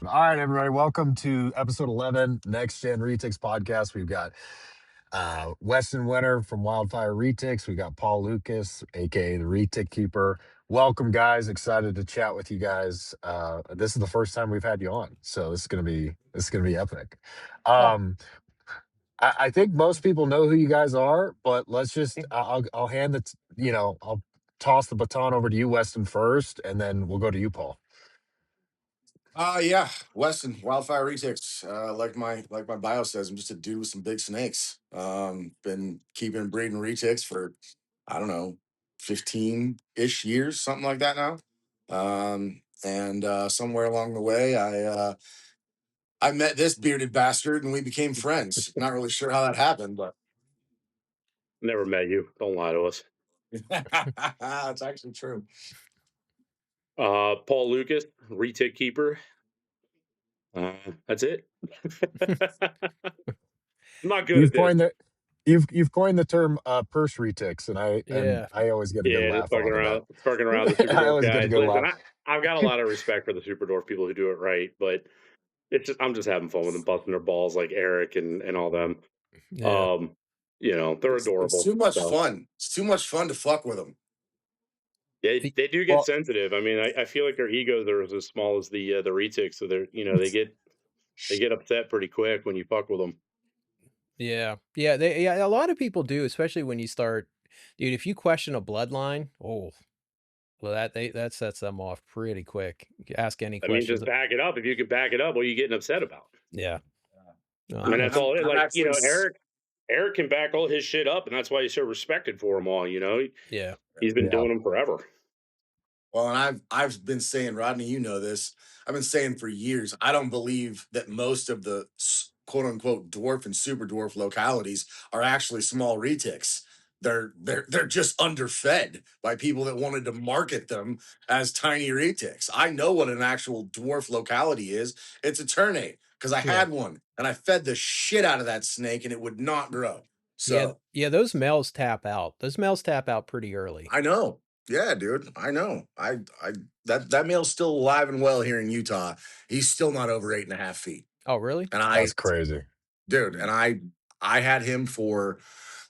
All right, everybody. Welcome to episode 11, Next Gen Retics Podcast. We've got Weston Wenner from Wildfire Retics. We got Paul Lucas, aka the Retic Keeper. Welcome, guys. Excited to chat with you guys. This is the first time we've had you on, so this is gonna be epic. Oh, Um, I think most people know who you guys are, but let's just I'll hand it. I'll toss the baton over to you, Weston, first, and then we'll go to you, Paul. yeah, Weston, Wildfire Retics. Like my bio says, I'm just a dude with some big snakes. Been keeping and breeding retics for I don't know, 15-ish years, something like that now. And somewhere along the way, I met this bearded bastard and we became friends. Not really sure how that happened, but Never met you. Don't lie to us. it's actually true. Paul Lucas, retic keeper. That's it. I'm not good You've at this. coined the you've coined the term purse retics, and Yeah. I always get a good Yeah, laugh just out of that. fucking around the super I dwarf always get a guys. good Listen, laugh. I've got a lot of respect for the super dwarf people who do it right, but I'm just having fun with them, busting their balls like Eric and all them. Yeah. They're It's adorable. too much So, fun. It's too much fun to fuck with them. yeah, The- they do get Well, sensitive. I mean, I feel like their egos are as small as the retics, so they get upset pretty quick when you fuck with them. Yeah. Yeah, a lot of people do, especially when you start, dude, if you question a bloodline, well, that sets them off pretty quick. You ask any I mean, questions. just back it up. If you could back it up, what are you getting upset about? Yeah. I mean, that's all it. I'm Like, actually Eric can back all his shit up, and that's why he's so respected for them all. Yeah. He's been yeah, doing them forever. Well, and I've been saying, Rodney, you know this. I've been saying for years. I don't believe that most of the quote unquote dwarf and super dwarf localities are actually small retics. They're just underfed by people that wanted to market them as tiny retics. I know what an actual dwarf locality is. It's a ternate because I Yeah. had one and I fed the shit out of that snake and it would not grow. So Yeah, those males tap out. Those males tap out pretty early. I know. Yeah, dude. I know. I that male's still alive and well here in Utah. He's still not over 8.5 feet. Oh, really? And that's crazy. dude, and I had him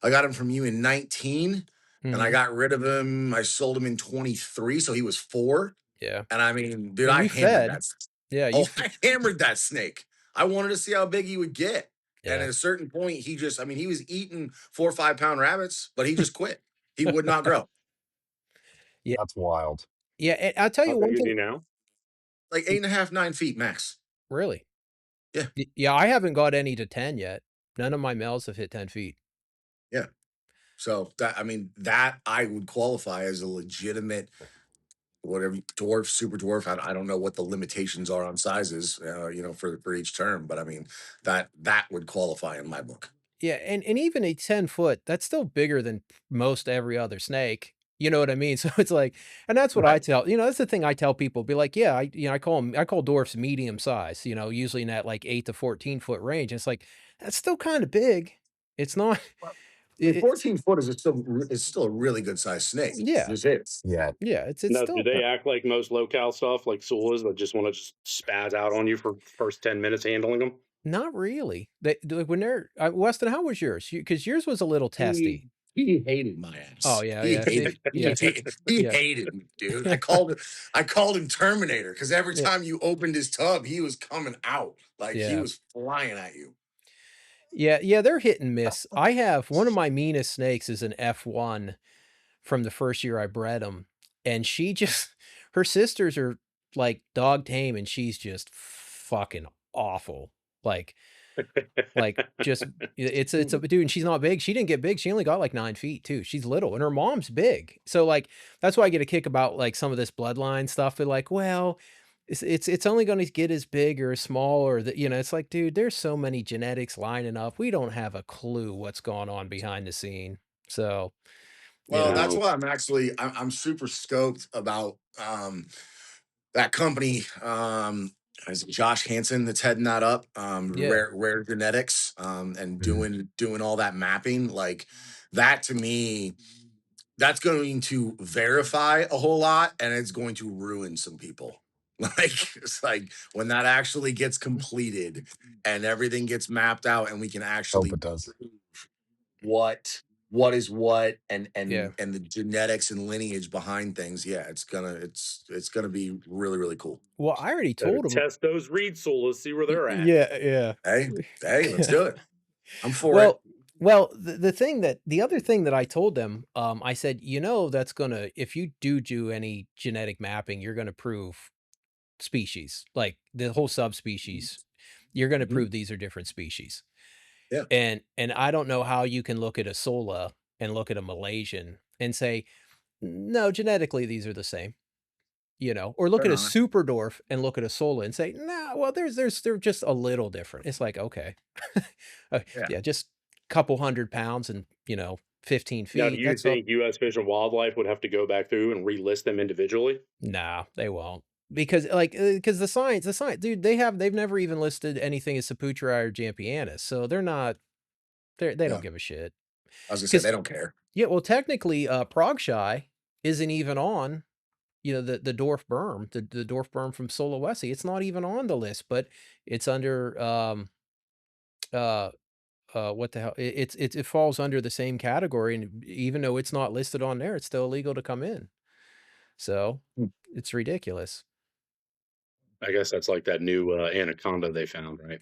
I got him from you in 19 and I Mhm. got rid of him. I sold him in 23, so he was 4. Yeah. And I mean, dude, And I you hammered fed. that. Yeah, Oh, I hammered that snake. I wanted to see how big he would get. And Yeah. at a certain point, he was eating 4 or 5 pound rabbits, but he just quit. He would not grow. That's wild. Yeah, and I'll tell How you big one is he thing. now? Like 8.5, 9 feet max. Really? Yeah. Yeah, I haven't got any to 10 yet. None of my males have hit 10 feet. Yeah. So that I would qualify as a legitimate whatever dwarf, super dwarf. I don't know what the limitations are on sizes, for each term, but I mean that would qualify in my book. Yeah, and even a 10-foot, that's still bigger than most every other snake. You know what I mean? So it's like, and that's what I Right. tell, that's the thing I tell people, be like, yeah, I call dwarfs medium size, usually in that like 8 to 14-foot range. It's like, that's still kind of big. It's not, I mean, it, 14 foot is still a really good sized snake. yeah, Just is. Yeah, yeah, it's No, do still, they act like most locale stuff, like Sulas, that just want to just spaz out on you for the first 10 minutes handling them? not really. Like when Weston, how was yours? Because yours was a little testy. He hated my ass. Oh, yeah, He yeah, see, hated, yeah, he yeah. hated me, dude. I called him Terminator because every Yeah. time you opened his tub, he was coming out. Like he Yeah. was flying at you. Yeah, they're hit and miss. I have one of my meanest snakes is an F1 from the first year I bred him, and she just her sisters are like dog tame, and she's just fucking awful. Like just it's a dude, and she's not big. She didn't get big. She only got like 9 feet too. She's little, and her mom's big. So like that's why I get a kick about like some of this bloodline stuff. They're like, well, it's only going to get as big or as small or that it's like, dude, there's so many genetics lining up. We don't have a clue what's going on behind the scene. So Well, that's No. why I'm super stoked about that company. Is it Josh Hansen that's heading that up? Yeah. Rare Genetics, and Mhm. doing all that mapping. Like that to me, that's going to verify a whole lot, and it's going to ruin some people. Like, it's like when that actually gets completed and everything gets mapped out and we can Hope actually it does. prove what is what and Yeah. and the genetics and lineage behind things. Yeah, it's gonna be really, really cool. Well, I already told him. Test those reed solas, see where they're at. Yeah. Hey, let's do it. I'm for it. Well, the other thing that I told them, I said, that's if you do any genetic mapping, you're gonna prove species, like the whole subspecies. You're gonna Mhm. prove these are different species. Yeah. And I don't know how you can look at a Sola and look at a Malaysian and say, no, genetically these are the same. Or look They're at a not. super dwarf and look at a Sola and say, nah, well, they're just a little different. It's like, okay. Yeah. Yeah, just couple 100 pounds and 15 Now, do feet. you That's all. think U.S. Fish and Wildlife would have to go back through and relist them individually? Nah, they won't. Because the science, dude, they've never even listed anything as Saputri or Jampianus. So they're not, they Yeah. don't give a shit. I was gonna say Because they don't care. yeah, well, technically, Progshy isn't even on, the dwarf berm, the dwarf berm from Sulawesi. It's not even on the list, but it's under uh what the hell? It falls under the same category, and even though it's not listed on there, it's still illegal to come in. So Hmm. it's ridiculous. I guess that's like that new anaconda they found, right?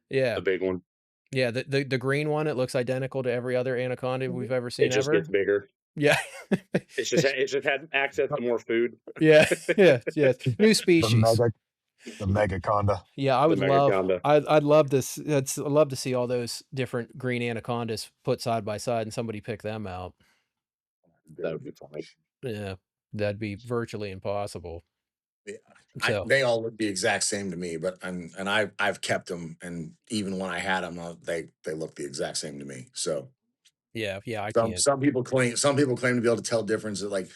Yeah, The big one. yeah. The green one, it looks identical to every other anaconda we've ever It seen just gets ever. bigger. Yeah, It's just had access to more food. yeah, yeah. New The species. megaconda. Yeah, I The would love. megaconda. I'd love this. I'd love to see all those different green anacondas put side by side and somebody pick them out. That would be funny. Yeah, that'd be virtually impossible. Yeah. So They all look the exact same to me, but I've kept them, and even when I had them, they look the exact same to me. So yeah, I some can't. some people claim to be able to tell difference. Like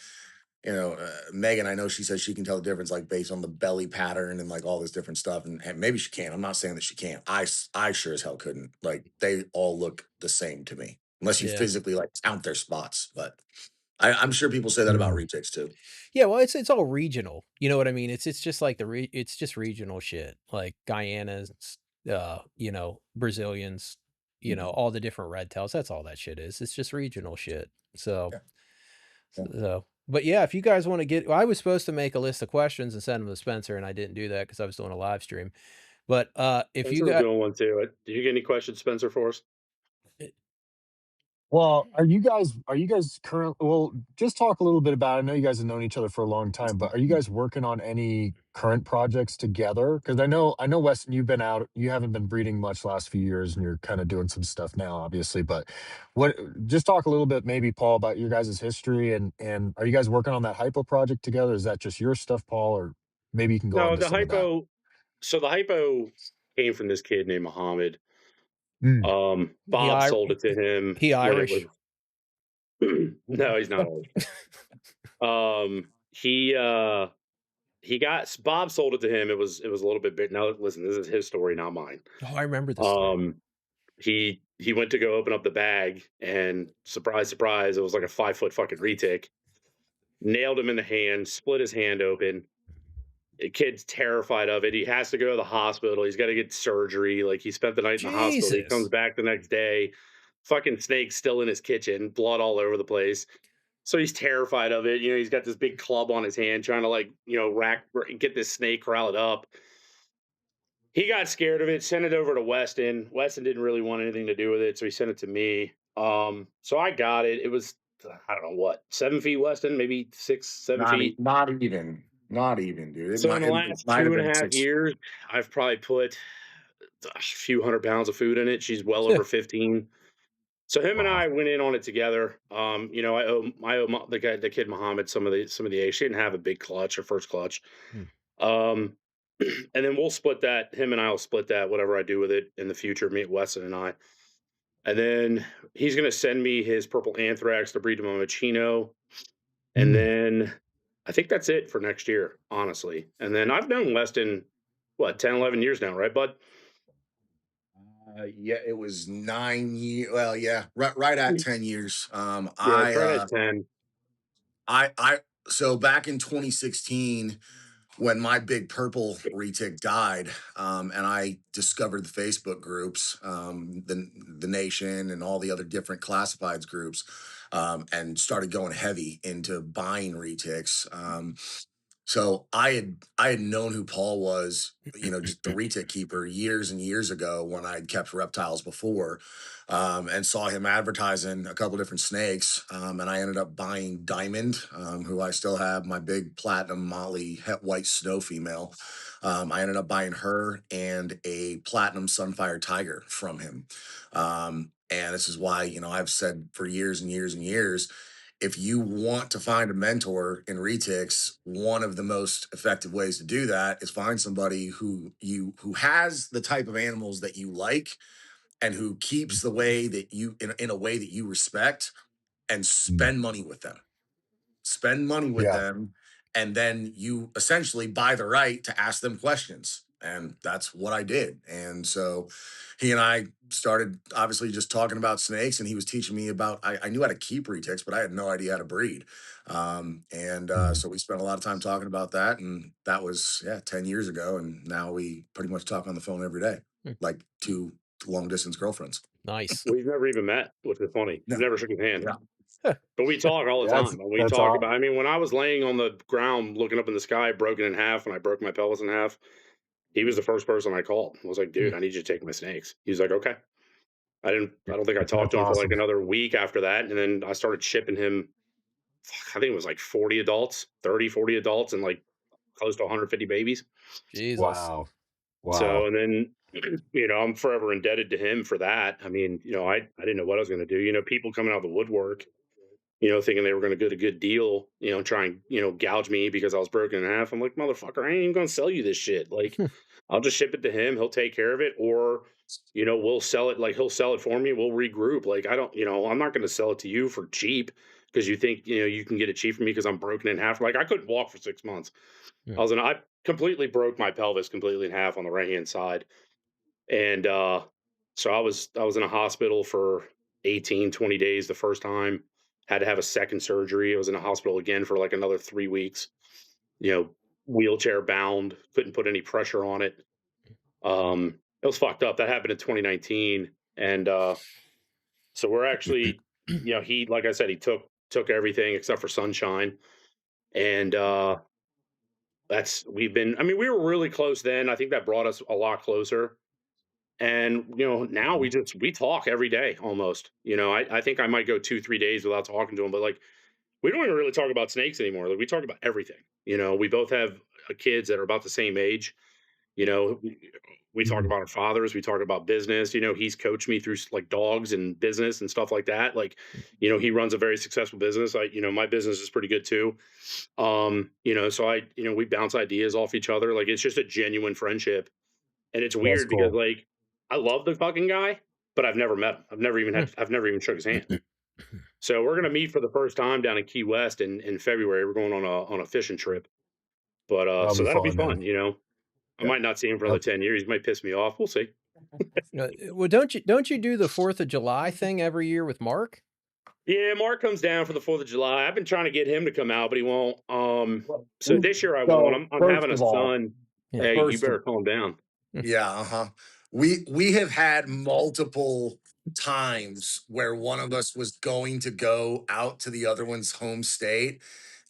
Megan, I know she says she can tell the difference like based on the belly pattern and like all this different stuff, and maybe she can. I'm not saying that she can't. I sure as hell couldn't. Like they all look the same to me, unless you Yeah. physically like count their spots. But I'm sure people say that about retics too. Yeah, well, it's all regional. You know what I mean? It's just like it's just regional shit. Like Guyanans, Brazilians, Mhm. all the different red tails. That's all that shit is. It's just regional shit. So Yeah. Yeah. but yeah, if you guys want to I was supposed to make a list of questions and send them to Spencer, and I didn't do that because I was doing a live stream. But if you Spencer was got doing one too. Did you get any questions, Spencer, for us? Well, are you guys current well, just talk a little bit about I know you guys have known each other for a long time, but are you guys working on any current projects together? Because I know Weston, you haven't been breeding much last few years and you're kind of doing some stuff now, obviously. But what just talk a little bit, maybe Paul, about your guys' history and are you guys working on that hypo project together? Is that just your stuff, Paul, or maybe you can go No, into the some of that? hypo. So the hypo came from this kid named Muhammad. Mm. he Bob I sold it to him he when it was. Irish. No, he's not old. He got Bob sold it to him. It was a little bit big. Now listen, this is his story, not mine. Oh, I remember this story. He went to go open up the bag, and surprise, surprise, it was like a 5 foot fucking retic. Nailed him in the hand, split his hand open. The kid's terrified of it. He has to go to the hospital. He's got to get surgery. Like he spent the night in the hospital. He comes Jesus. back the next day. Fucking snake still in his kitchen, blood all over the place. So he's terrified of it. He's got this big club on his hand, trying to get this snake corral it up. He got scared of it, sent it over to Weston. Weston didn't really want anything to do with it, so he sent it to me. So I got it. It was I don't know what 7 feet, Weston, maybe 6, 7 feet. Not even, dude. So in the It last might two have and a been half 6. years, I've probably put a few 100 pounds of food in it. She's well over 15. So him and Wow. I went in on it together. The kid Muhammad some of the eggs. She didn't have a big clutch or first clutch. Hmm. Um, and then we'll split that. Him and I will split that. Whatever I do with it in the future, me, Weston, and I. And then he's gonna send me his purple anthrax to breed him on a chino. And Mm. then I think that's it for next year, honestly. And then I've known Weston, what, 10, 11 years now, right, bud? Yeah, it was 9 years. Well, yeah, right at 10 years. Yeah, it's right at 10. I so back in 2016, when my big purple retic died, and I discovered the Facebook groups, the Nation and all the other different classifieds groups, and started going heavy into buying retics. So I had known who Paul was, just the retic keeper years and years ago when I'd kept reptiles before, and saw him advertising a couple different snakes. And I ended up buying Diamond, who I still have, my big platinum Molly het white snow female. I ended up buying her and a platinum Sunfire Tiger from him. And this is why, I've said for years and years and years, if you want to find a mentor in retics, one of the most effective ways to do that is find somebody who has the type of animals that you like and who keeps the way that you in a way that you respect, and spend money with them. Spend money with Yeah. them, and then you essentially buy the right to ask them questions. And that's what I did. And so he and I started obviously just talking about snakes, and he was teaching me about, I knew how to keep retics, but I had no idea how to breed. So we spent a lot of time talking about that. And that was, 10 years ago. And now we pretty much talk on the phone every day, like two long distance girlfriends. Nice. We've never even met, which is funny. No. We've never shook his hand. Yeah. But we talk all the That's- time. And we that's talk all- about, I mean, when I was laying on the ground looking up in the sky, broken in half, and I broke my pelvis in half, he was the first person I called. I was like, dude, I need you to take my snakes. He was like, okay. I don't think I talked to him for like awesome. another week after that. And then I started shipping him, I think it was like 40 adults, 30, 40 adults, and like close to 150 babies. Jesus. Wow. So, and then, I'm forever indebted to him for that. I mean, I didn't know what I was going to do. People coming out of the woodwork, thinking they were going to get a good deal, try and, gouge me because I was broken in half. I'm like, motherfucker, I ain't even going to sell you this shit. Like, I'll just ship it to him. He'll take care of it. Or, we'll sell it. Like, he'll sell it for me. We'll regroup. Like, I don't, I'm not going to sell it to you for cheap because you think, you can get it cheap from me because I'm broken in half. Like, I couldn't walk for 6 months. Yeah. I completely broke my pelvis completely in half on the right-hand side. And so I was in a hospital for 18, 20 days the first time. Had to have a second surgery. I was in a hospital again for like another 3 weeks. Wheelchair bound, couldn't put any pressure on it. It was fucked up. That happened in 2019. And so we're actually, he, like I said, he took everything except for Sunshine. And we were really close then. I think that brought us a lot closer. And, now we talk every day almost. I think I might go 2-3 days without talking to him, but like, we don't even really talk about snakes anymore. Like, we talk about everything. We both have kids that are about the same age. We talk about our fathers. We talk about business. He's coached me through like dogs and business and stuff like that. Like, he runs a very successful business. My business is pretty good too. So we bounce ideas off each other. Like, it's just a genuine friendship. And it's weird cool. because like, I love the fucking guy, but I've never met him. I've never even shook his hand. So we're gonna meet for the first time down in Key West in February. We're going on a fishing trip. But so that'll be fun, man. I might not see him for another 10 years. He might piss me off. We'll see. Well, don't you do the 4th of July thing every year with Mark? Yeah, Mark comes down for the 4th of July. I've been trying to get him to come out, but he won't. So this year I won't. I'm having a son. Hey, you better calm down. Yeah, we have had multiple times where one of us was going to go out to the other one's home state,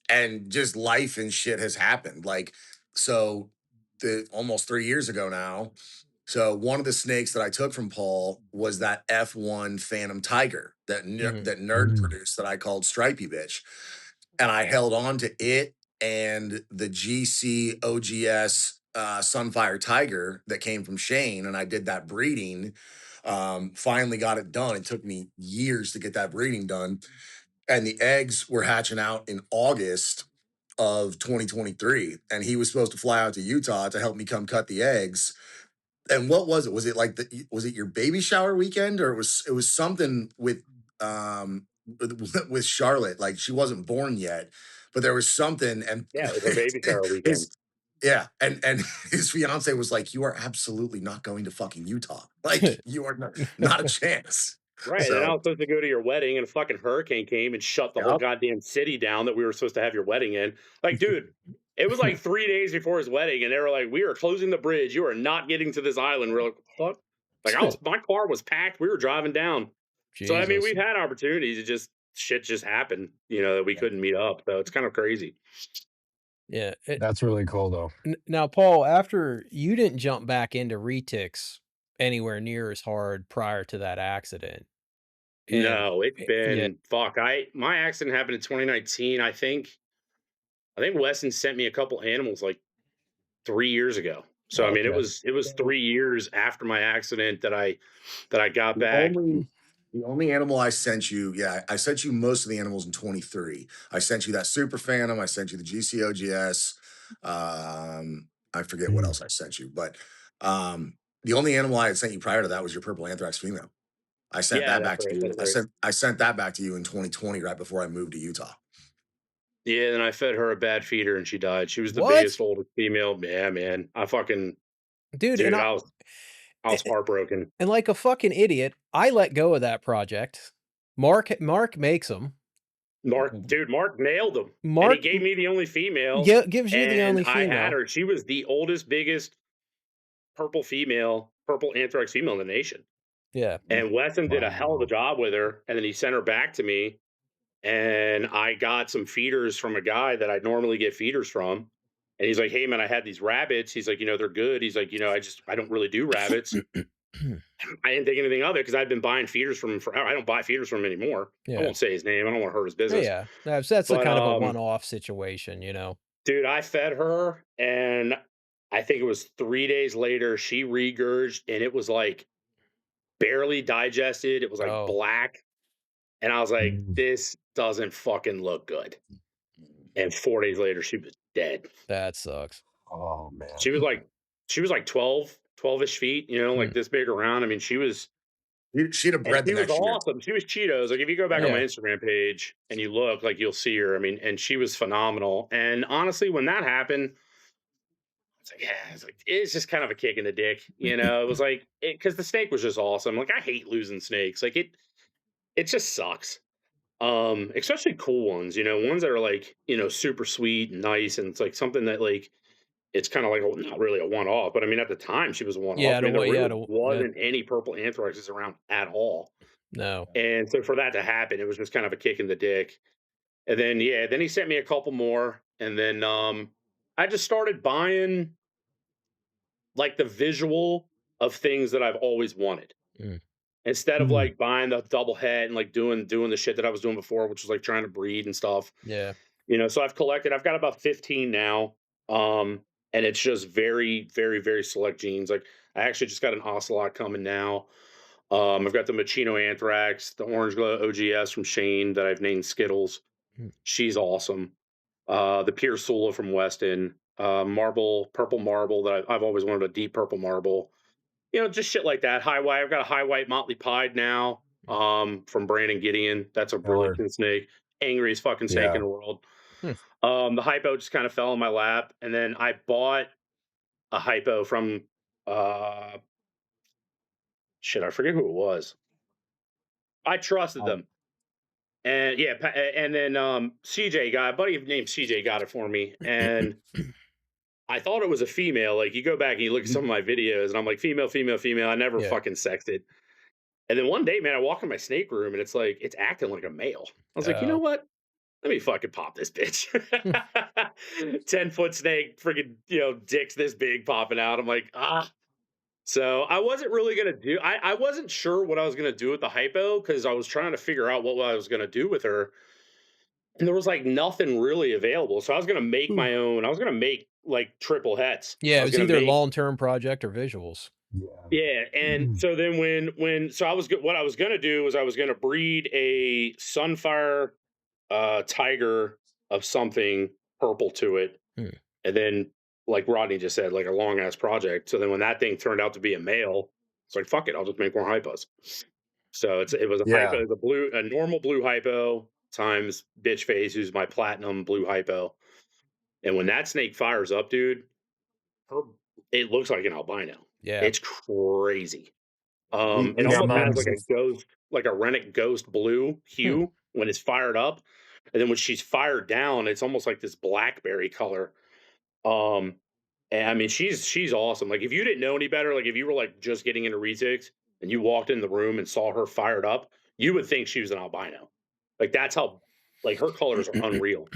and just life and shit has happened. Like, so almost 3 years ago now. So one of the snakes that I took from Paul was that F1 Phantom Tiger that that Nerd produced that I called Stripey Bitch, and I held on to it and the GC OGS Sunfire Tiger that came from Shane, and I did that breeding. Finally got it done. It took me years to get that breeding done, and the eggs were hatching out in August of 2023, and he was supposed to fly out to Utah to help me come cut the eggs. And what was it? Was it like was it your baby shower weekend, or it was something with with Charlotte? Like, she wasn't born yet, but there was something. And Yeah, it was a baby shower weekend. And his fiance was like, "You are absolutely not going to fucking Utah. Like, you are not a chance." Right. And then I was supposed to go to your wedding, and a fucking hurricane came and shut the whole goddamn city down that we were supposed to have your wedding in. Like, dude, It was like 3 days before his wedding, and they were like, "We are closing the bridge. You are not getting to this island." We're like, "What?" Like my car was packed. We were driving down. So I mean, Jesus. we've had opportunities. It just shit just happened, that we couldn't meet up. So it's kind of crazy. Yeah. That's really cool, though. Now, Paul, after you didn't jump back into retics anywhere near as hard prior to that accident. And No, it's yeah. been fuck. My accident happened in 2019. I think Weston sent me a couple animals like 3 years ago. So I mean, Okay. it was 3 years after my accident that I got The back. only animal I sent you, I sent you most of the animals in 23. I sent you that Super Phantom. I sent you the GCOGS. I forget what else I sent you, but the only animal I had sent you prior to that was your purple anthrax female. I sent Yeah, that that's back to right. you. That's right. I sent that back to you in 2020, right before I moved to Utah. Yeah, then I fed her a bad feeder and she died. She was the What? biggest, oldest female. Yeah, man. Dude, Dude, I was heartbroken. and like a fucking idiot, I let go of that project. Mark makes them. Mark nailed him. And he Mark gave me the only female. gives you the And only I had female. her. She was the oldest, biggest purple anthrax female in the nation. Yeah. And Weston did a hell of a Wow. job with her. And then he sent her back to me. And I got some feeders from a guy that I'd normally get feeders from. And he's like, "Hey man, I had these rabbits." He's like, "They're good." He's like, I don't really do rabbits." I didn't think anything of it because I've been buying feeders from him forever. I don't buy feeders from him anymore. Yeah. I won't say his name. I don't want to hurt his business. Yeah. That's a kind of a one-off situation, Dude, I fed her, and I think it was 3 days later, she regurged, and it was like barely digested. It was like Oh. black. And I was like, this doesn't fucking look good. And 4 days later, she was dead. That sucks. Oh man. She was like 12-ish feet, like this big around. I mean, she was She'd have bred the she was next year. awesome. She was Cheetos. Like if you go back on my Instagram page and you look, like you'll see her. I mean, and she was phenomenal. And honestly, when that happened, it's just kind of a kick in the dick, It was like because the snake was just awesome. Like I hate losing snakes. Like it just sucks. Especially cool ones, ones that are like, super sweet and nice, and it's like something that like it's kind of like not really a one-off, but I mean at the time she was a one-off. Yeah, I mean, there really yeah. wasn't any purple anthraxes around at all. No. And so for that to happen, it was just kind of a kick in the dick. And then then he sent me a couple more, and then I just started buying like the visual of things that I've always wanted. Instead of like buying the double head and like doing the shit that I was doing before, which was like trying to breed and stuff. Yeah. So I've got about 15 now. And it's just very, very, very select genes. Like I actually just got an ocelot coming now. I've got the Machino Anthrax, the Orange Glow OGS from Shane that I've named Skittles. She's awesome. The Pure Sula from Weston, purple marble that I've always wanted, a deep purple marble. Just shit like that. High white. I've got a high white Motley Pied now. From Brandon Gideon. That's a brilliant snake. Angriest fucking snake in the world. The hypo just kind of fell in my lap, and then I bought a hypo from I forget who it was. I trusted them. And and then CJ a buddy named CJ got it for me, and I thought it was a female. Like you go back and you look at some of my videos, and I'm like female. I never fucking sexed it. And then one day, man, I walk in my snake room, and it's like it's acting like a male. I was like, you know what? Let me fucking pop this bitch. 10-foot snake, freaking, dicks this big popping out. I'm like, So I wasn't really going to do, I wasn't sure what I was going to do with the hypo because I was trying to figure out what I was going to do with her. And there was like nothing really available. So I was going to make my own. I was going to make like triple hets. Yeah, it was either long-term project or visuals. Yeah, and so then what I was going to do was I was going to breed a Sunfire tiger of something purple to it, and then like Rodney just said, like a long ass project. So then when that thing turned out to be a male, it's like fuck it, I'll just make more hypos. So it was a hypo, it was a normal blue hypo times bitch face, who's my platinum blue hypo. And when that snake fires up, dude, it looks like an albino. Yeah, it's crazy. It almost has like a ghost, like a rennet ghost blue hue when it's fired up. And then when she's fired down, it's almost like this blackberry color. And I mean, she's awesome. Like, if you didn't know any better, like if you were like just getting into retics and you walked in the room and saw her fired up, you would think she was an albino. Like, that's how, like, her colors are unreal.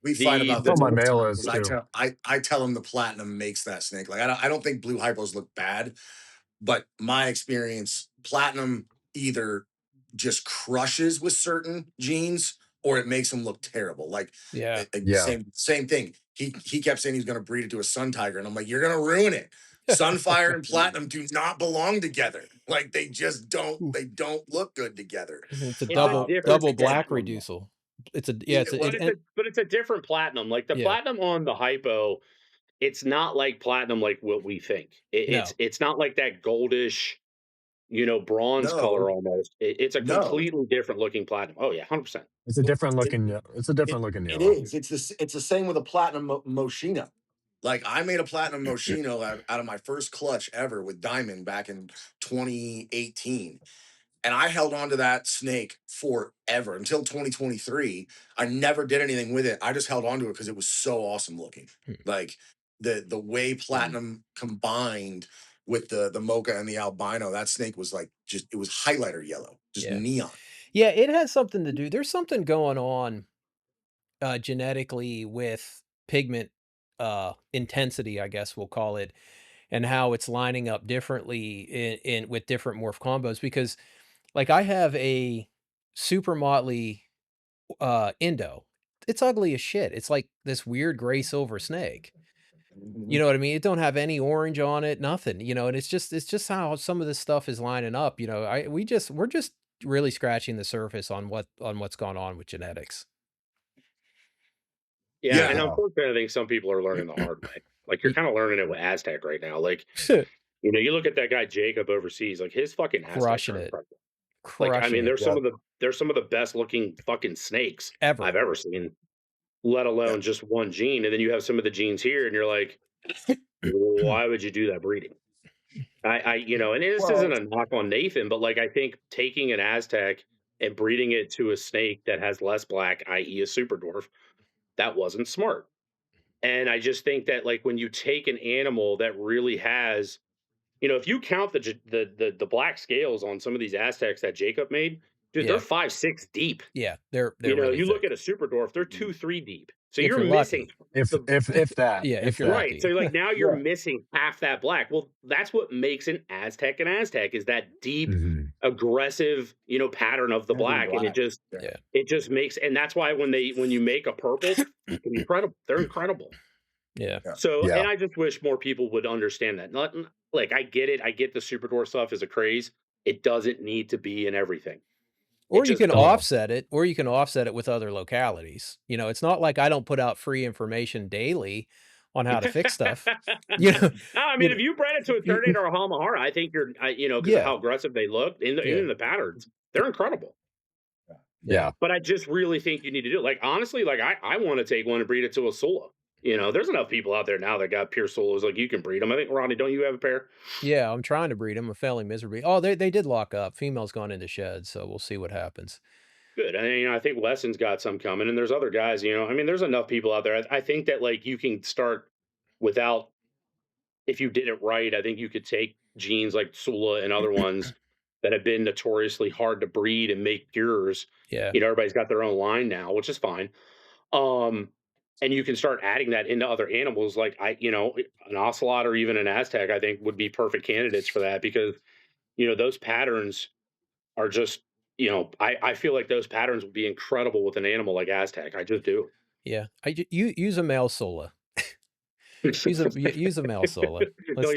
We fight about The Oh, this my all the male time is because too. I tell him the platinum makes that snake. Like I don't think blue hypos look bad, but my experience, platinum either just crushes with certain genes or it makes them look terrible. Like Yeah. Yeah. same thing. He kept saying he's going to breed it to a sun tiger, and I'm like, you're going to ruin it. Sunfire and platinum do not belong together. Like they just don't. They don't look good together. It's a It's a different double black platinum, though. reducible. It's a Yeah, But well, it's a different platinum. Like, the yeah. platinum on the hypo, it's not like platinum like what we think. No. It's not like that goldish, bronze color no, almost. It's a no. completely different looking platinum. Oh yeah, 100%. It's a different It, looking. It's a different it, looking it yellow. is. It's the same with a platinum Moschino. Like I made a platinum Moschino out of my first clutch ever with Diamond back in 2018. And I held on to that snake forever until 2023. I never did anything with it. I just held on to it because it was so awesome looking. Like the way platinum combined with the mocha and the albino, that snake was like just it was highlighter yellow, just Yeah. neon. Yeah, it has something to do. There's something going on genetically with pigment intensity, I guess we'll call it, and how it's lining up differently in with different morph combos. Because like I have a super motley Indo. It's ugly as shit. It's like this weird gray silver snake. You Mhm. know what I mean? It don't have any orange on it, nothing, and it's just how some of this stuff is lining up, we're just really scratching the surface on what's gone on with genetics. Yeah, Yeah. and Yeah. unfortunately, I think some people are learning the hard way. Like, you're Y kind of learning it with Aztec right now. Like, you look at that guy Jacob overseas. Like, his fucking Aztecs Crushing are it. incredible. Like, I Crushing mean, it. Yeah. there's some of the best looking fucking snakes Ever. I've ever seen, let Yeah. alone just one gene. And then you have some of the genes here, and you're like, why would you do that breeding? And this isn't Well, a knock on Nathan, but like, I think taking an Aztec and breeding it to a snake that has less black, i.e., a super dwarf, that wasn't smart. And I just think that, like, when you take an animal that really has, if you count the black scales on some of these Aztecs that Jacob made, dude, they're Yeah. 5, 6 deep. Yeah, they're really You look thick. at a super dwarf, they're 2, 3 deep. So If you're you're missing lucky. If the if that Yeah, if if you're that. right. So, lucky. like, now you're yeah. missing half that black. Well, that's what makes an Aztec is that deep, Mhm. aggressive, pattern of the Heavy black, and black. Yeah. Yeah. it just makes, and that's why when you make a purple, fucking incredible. They're incredible. Yeah. Yeah. So, Yeah. and I just wish more people would understand that. Not like, I get it. I get the super dwarf stuff is a craze. It doesn't need to be in everything. It Or you just can doesn't. No. offset it, or you can offset it with other localities. It's not like I don't put out free information daily on how to fix stuff. You know, No, I mean, you know, if you bred it to a you, 38 or a Halmahara, I think because of yeah, how aggressive they look yeah, in the patterns, they're incredible. yeah, Yeah. But I just really think you need to do it. Like, honestly, like, I want to take one and breed it to a Sula. There's enough people out there now that got pure Sulas. Like, you can breed them. I think, Ronnie, don't you have a pair? yeah. I'm trying to breed them. I'm failing miserably. Oh, they did lock up. Female's gone into shed, so we'll see what happens. Good. And I think Weston's got some coming, and there's other guys. I mean, there's enough people out there. I think that, like, you can start without, if you did it right. I think you could take genes like Sula and other ones that have been notoriously hard to breed and make pures. Yeah, Everybody's got their own line now, which is fine. Um, and you can start adding that into other animals, like an ocelot or even an Aztec. I think would be perfect candidates for that because those patterns are just I feel like those patterns would be incredible with an animal like Aztec. I just do. yeah. You use a male Sola. Use a male Sola. Don't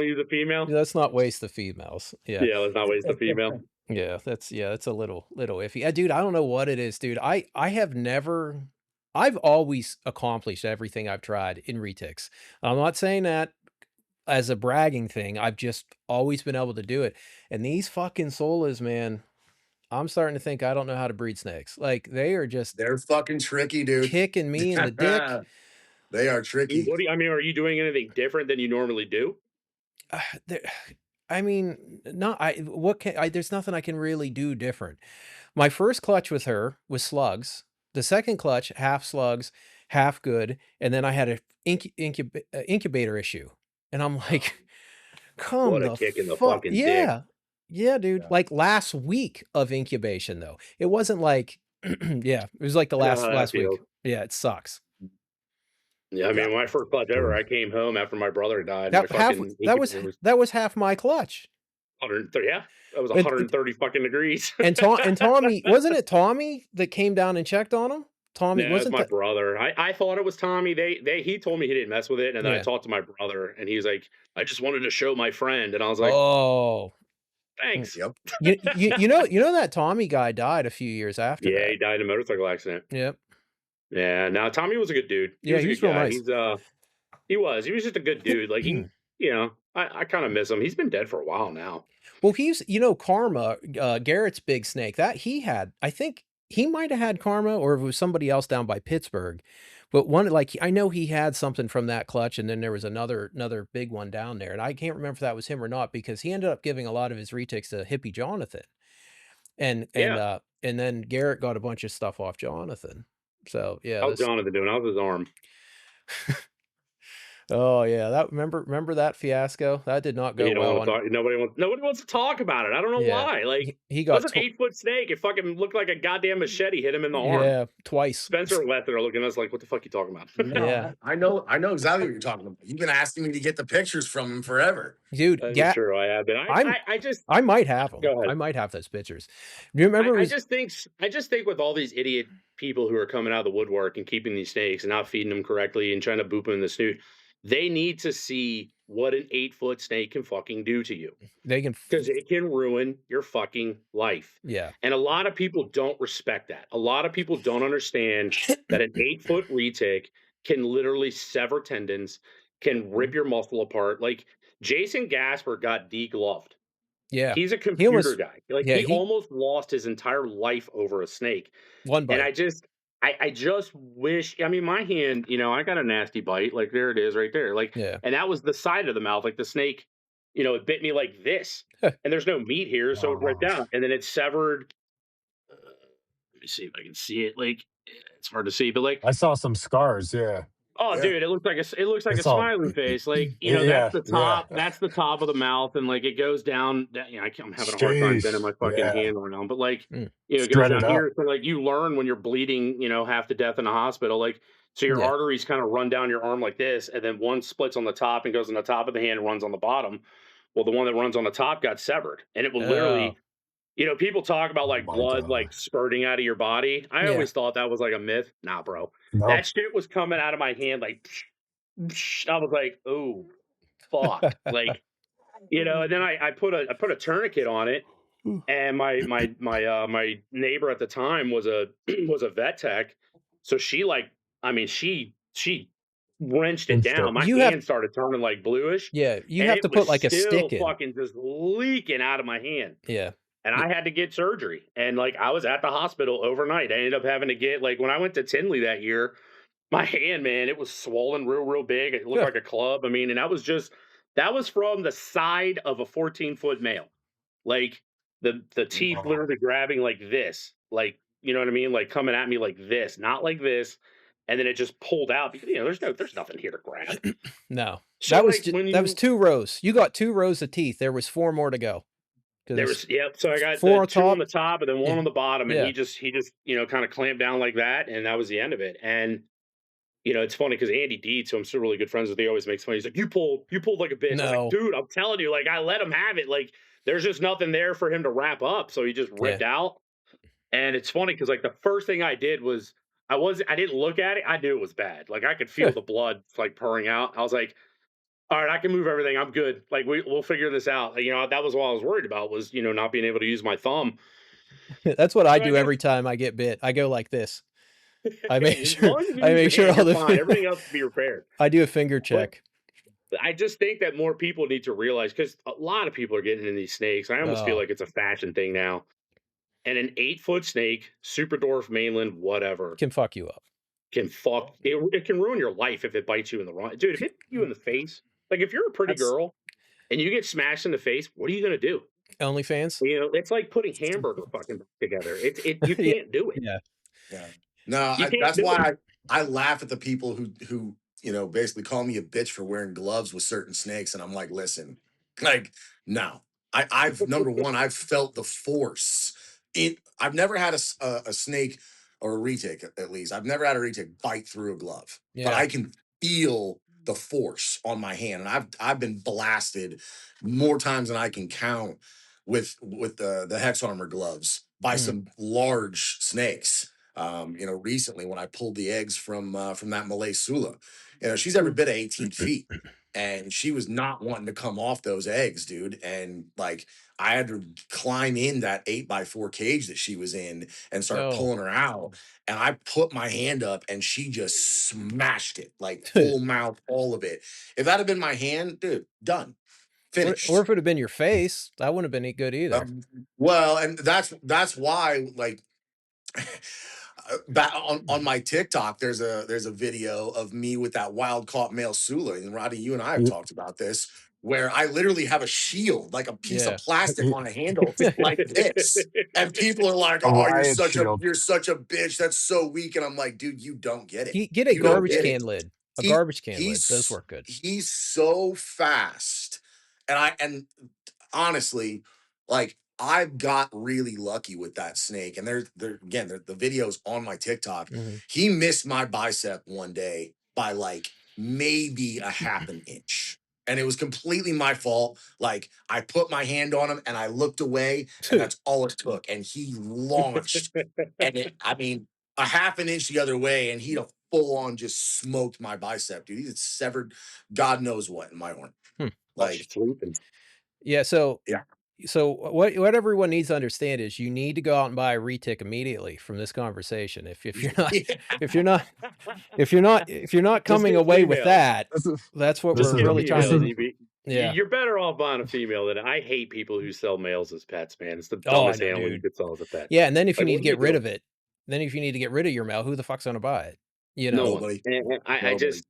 use a female. Let's not waste the females. Yeah. Yeah, let's not waste the female. Yeah, that's a little iffy. Dude, I don't know what it is, dude. I've always accomplished everything I've tried in retics. I'm not saying that as a bragging thing. I've just always been able to do it. And these fucking solas, man, I'm starting to think I don't know how to breed snakes. Like they are just They're fucking tricky, dude. kicking me in the dick. They are tricky. Are you doing anything different than you normally do? There- I mean, not I. What can I? There's nothing I can really do different. My first clutch with her was slugs. The second clutch, half slugs, half good, and then I had a incubator issue, and I'm like, come What a the kick in the fuck, fucking dick. yeah, dude. Yeah. Like last week of incubation though, it wasn't like, yeah, it was like the I know how that last week. feels. Yeah, it sucks. Yeah, I mean, my first clutch ever, I came home after my brother died. My fucking incubator was That was half my clutch. 130. Yeah, that was And 130 fucking degrees. and Tommy, wasn't it Tommy that came down and checked on him? Tommy, No, that's wasn't my that? brother. I thought it was Tommy. He told me he didn't mess with it, and then I Yeah. talked to my brother, and he's like, I just wanted to show my friend, and I was like, Oh, thanks. Yep. you know that Tommy guy died a few years after Yeah, that. he died in a motorcycle accident. Yep. Yeah, now Tommy was a good dude. Yeah, he was a good real guy. nice. He was just a good dude. Like you know, I kind of miss him. He's been dead for a while now. Well, he's, Karma, Garrett's big snake, that he had, I think he might have had Karma, or if it was somebody else down by Pittsburgh. But one, like, I know he had something from that clutch, and then there was another big one down there. And I can't remember if that was him or not, because he ended up giving a lot of his retics to Hippie Jonathan. And then Garrett got a bunch of stuff off Jonathan. So yeah. How's Jonathan doing? How's his arm? Oh yeah, that remember that fiasco? That did not go well. Nobody wants to talk about it. I don't know why. Like he got was an 8-foot snake. It fucking looked like a goddamn machete hit him in the arm. Yeah, twice. Spencer and Leth are looking at us like, what the fuck are you talking about? No, Yeah. I know exactly what you're talking about. You've been asking me to get the pictures from him forever. Dude, That's true, I have been. I might have them. Go ahead. I might have those pictures. Do you remember? I just think with all these idiot people who are coming out of the woodwork and keeping these snakes and not feeding them correctly and trying to boop them in the snoot, they need to see what an 8-foot snake can fucking do to you. They can, because it can ruin your fucking life. Yeah. And a lot of people don't respect that. A lot of people don't understand that an 8-foot retic can literally sever tendons, can rip your muscle apart. Like Jason Gasper got degloved. Yeah. He's a computer guy. Like he almost lost his entire life over a snake. One bite. And I just wish, I mean, my hand, I got a nasty bite. Like there it is right there. Like, and that was the side of the mouth. Like the snake, it bit me like this and there's no meat here. So it right down and then it severed. Let me see if I can see it. Like it's hard to see, but like I saw some scars. Yeah. Oh, dude, it looks like a smiley face. Like, that's the top. Yeah. That's the top of the mouth, and like it goes down. I'm having a hard time bending my fucking hand around, but like, it goes down here. So like, you learn when you're bleeding, half to death in the hospital. Like, so your arteries kind of run down your arm like this, and then one splits on the top and goes on the top of the hand and runs on the bottom. Well, the one that runs on the top got severed, and it will literally. People talk about like blood like spurting out of your body. I always thought that was like a myth. Nah, bro. Nope. That shit was coming out of my hand like I was like, oh fuck. Like, and then I put a tourniquet on it, and my neighbor at the time was a vet tech. So she wrenched it down. My hand started turning like bluish. Yeah, you have to put like a stick in. Fucking just leaking out of my hand. Yeah. And I had to get surgery. And like I was at the hospital overnight. I ended up having to get when I went to Tinley that year, my hand, man, it was swollen real big. It looked like a club. I mean, and that was from the side of a 14-foot male. Like the teeth literally grabbing like this. Like, you know what I mean? Like coming at me like this, not like this. And then it just pulled out because there's nothing here to grab. No. So that was 2 rows. You got 2 rows of teeth. There was 4 more to go. So I got 2 on the top and then 1 on the bottom, and he just kind of clamped down like that, and that was the end of it. And it's funny because Andy Dietz, who I'm still really good friends with, he always makes fun. He's like, you pulled like a bitch. No. I was like, dude, I'm telling you, like I let him have it. Like there's just nothing there for him to wrap up, so he just ripped out. And it's funny because like the first thing I did was I didn't look at it. I knew it was bad. Like I could feel the blood like pouring out. I was like, all right, I can move everything. I'm good. Like we'll figure this out. That was what I was worried about was, not being able to use my thumb. That's what I do every time I get bit. I go like this. I make sure all the everything else to be repaired. I do a finger check. But I just think that more people need to realize because a lot of people are getting in these snakes. I almost feel like it's a fashion thing now. And an 8-foot snake, super dwarf, mainland, whatever, can fuck you up. It can ruin your life if it bites you in the wrong. Dude, if it hits you in the face. Like if you're a pretty girl and you get smashed in the face, what are you gonna do? OnlyFans? It's like putting hamburger fucking together. You can't do it. Yeah. No, that's why I laugh at the people who basically call me a bitch for wearing gloves with certain snakes, and I'm like, listen, like, no. I've number one, I've felt the force. I've never had a snake or a retic, at least. I've never had a retic bite through a glove, but Yeah. I can feel the force on my hand, and I've been blasted more times than I can count with the hex armor gloves by some large snakes. Recently when I pulled the eggs from that Malay Sula, she's every bit of 18 feet. And she was not wanting to come off those eggs, dude. And like I had to climb in that 8x4 cage that she was in and start Oh. pulling her out. And I put my hand up and she just smashed it, like full mouth, all of it. If that had been my hand, dude, done. Finished. Or if it would have been your face, that wouldn't have been any good either. Well, and that's why, like, back on my TikTok, there's a video of me with that wild caught male Sula, and Roddy, you and I have talked about this, where I literally have a shield, like a piece of Yeah. plastic on a handle, like this, and people are like, A "Oh, riot shield. you're such a bitch. That's so weak." And I'm like, "Dude, you don't get it. Get a You don't garbage get it." can lid. A He garbage can lid. Those he's work good. he's so fast, and honestly, like I got really lucky with that snake. And the videos on my TikTok. Mhm. He missed my bicep one day by like maybe a half an inch. And it was completely my fault. Like I put my hand on him and I looked away, and that's all it took. And he launched. I mean, a half an inch the other way, and he'd have full on just smoked my bicep, dude. He had severed God knows what in my arm. Hmm. Like, Yeah, so yeah. what everyone needs to understand is you need to go out and buy a retic immediately from this conversation. If you're not if you're not if you're not Just coming get away with females. that, This is that's what this we're is Get really trying females, to. EB. Yeah. You're better off buying a female than I hate people who sell males as pets, man. It's the Oh, I dumbest know, animal you dude. could sell as a pet. Yeah, and then if you Like, need what to are you get rid doing? of it, then if you need to get rid of your male, who the fuck's gonna buy it? You No know? one. Nobody. And I Nobody. just,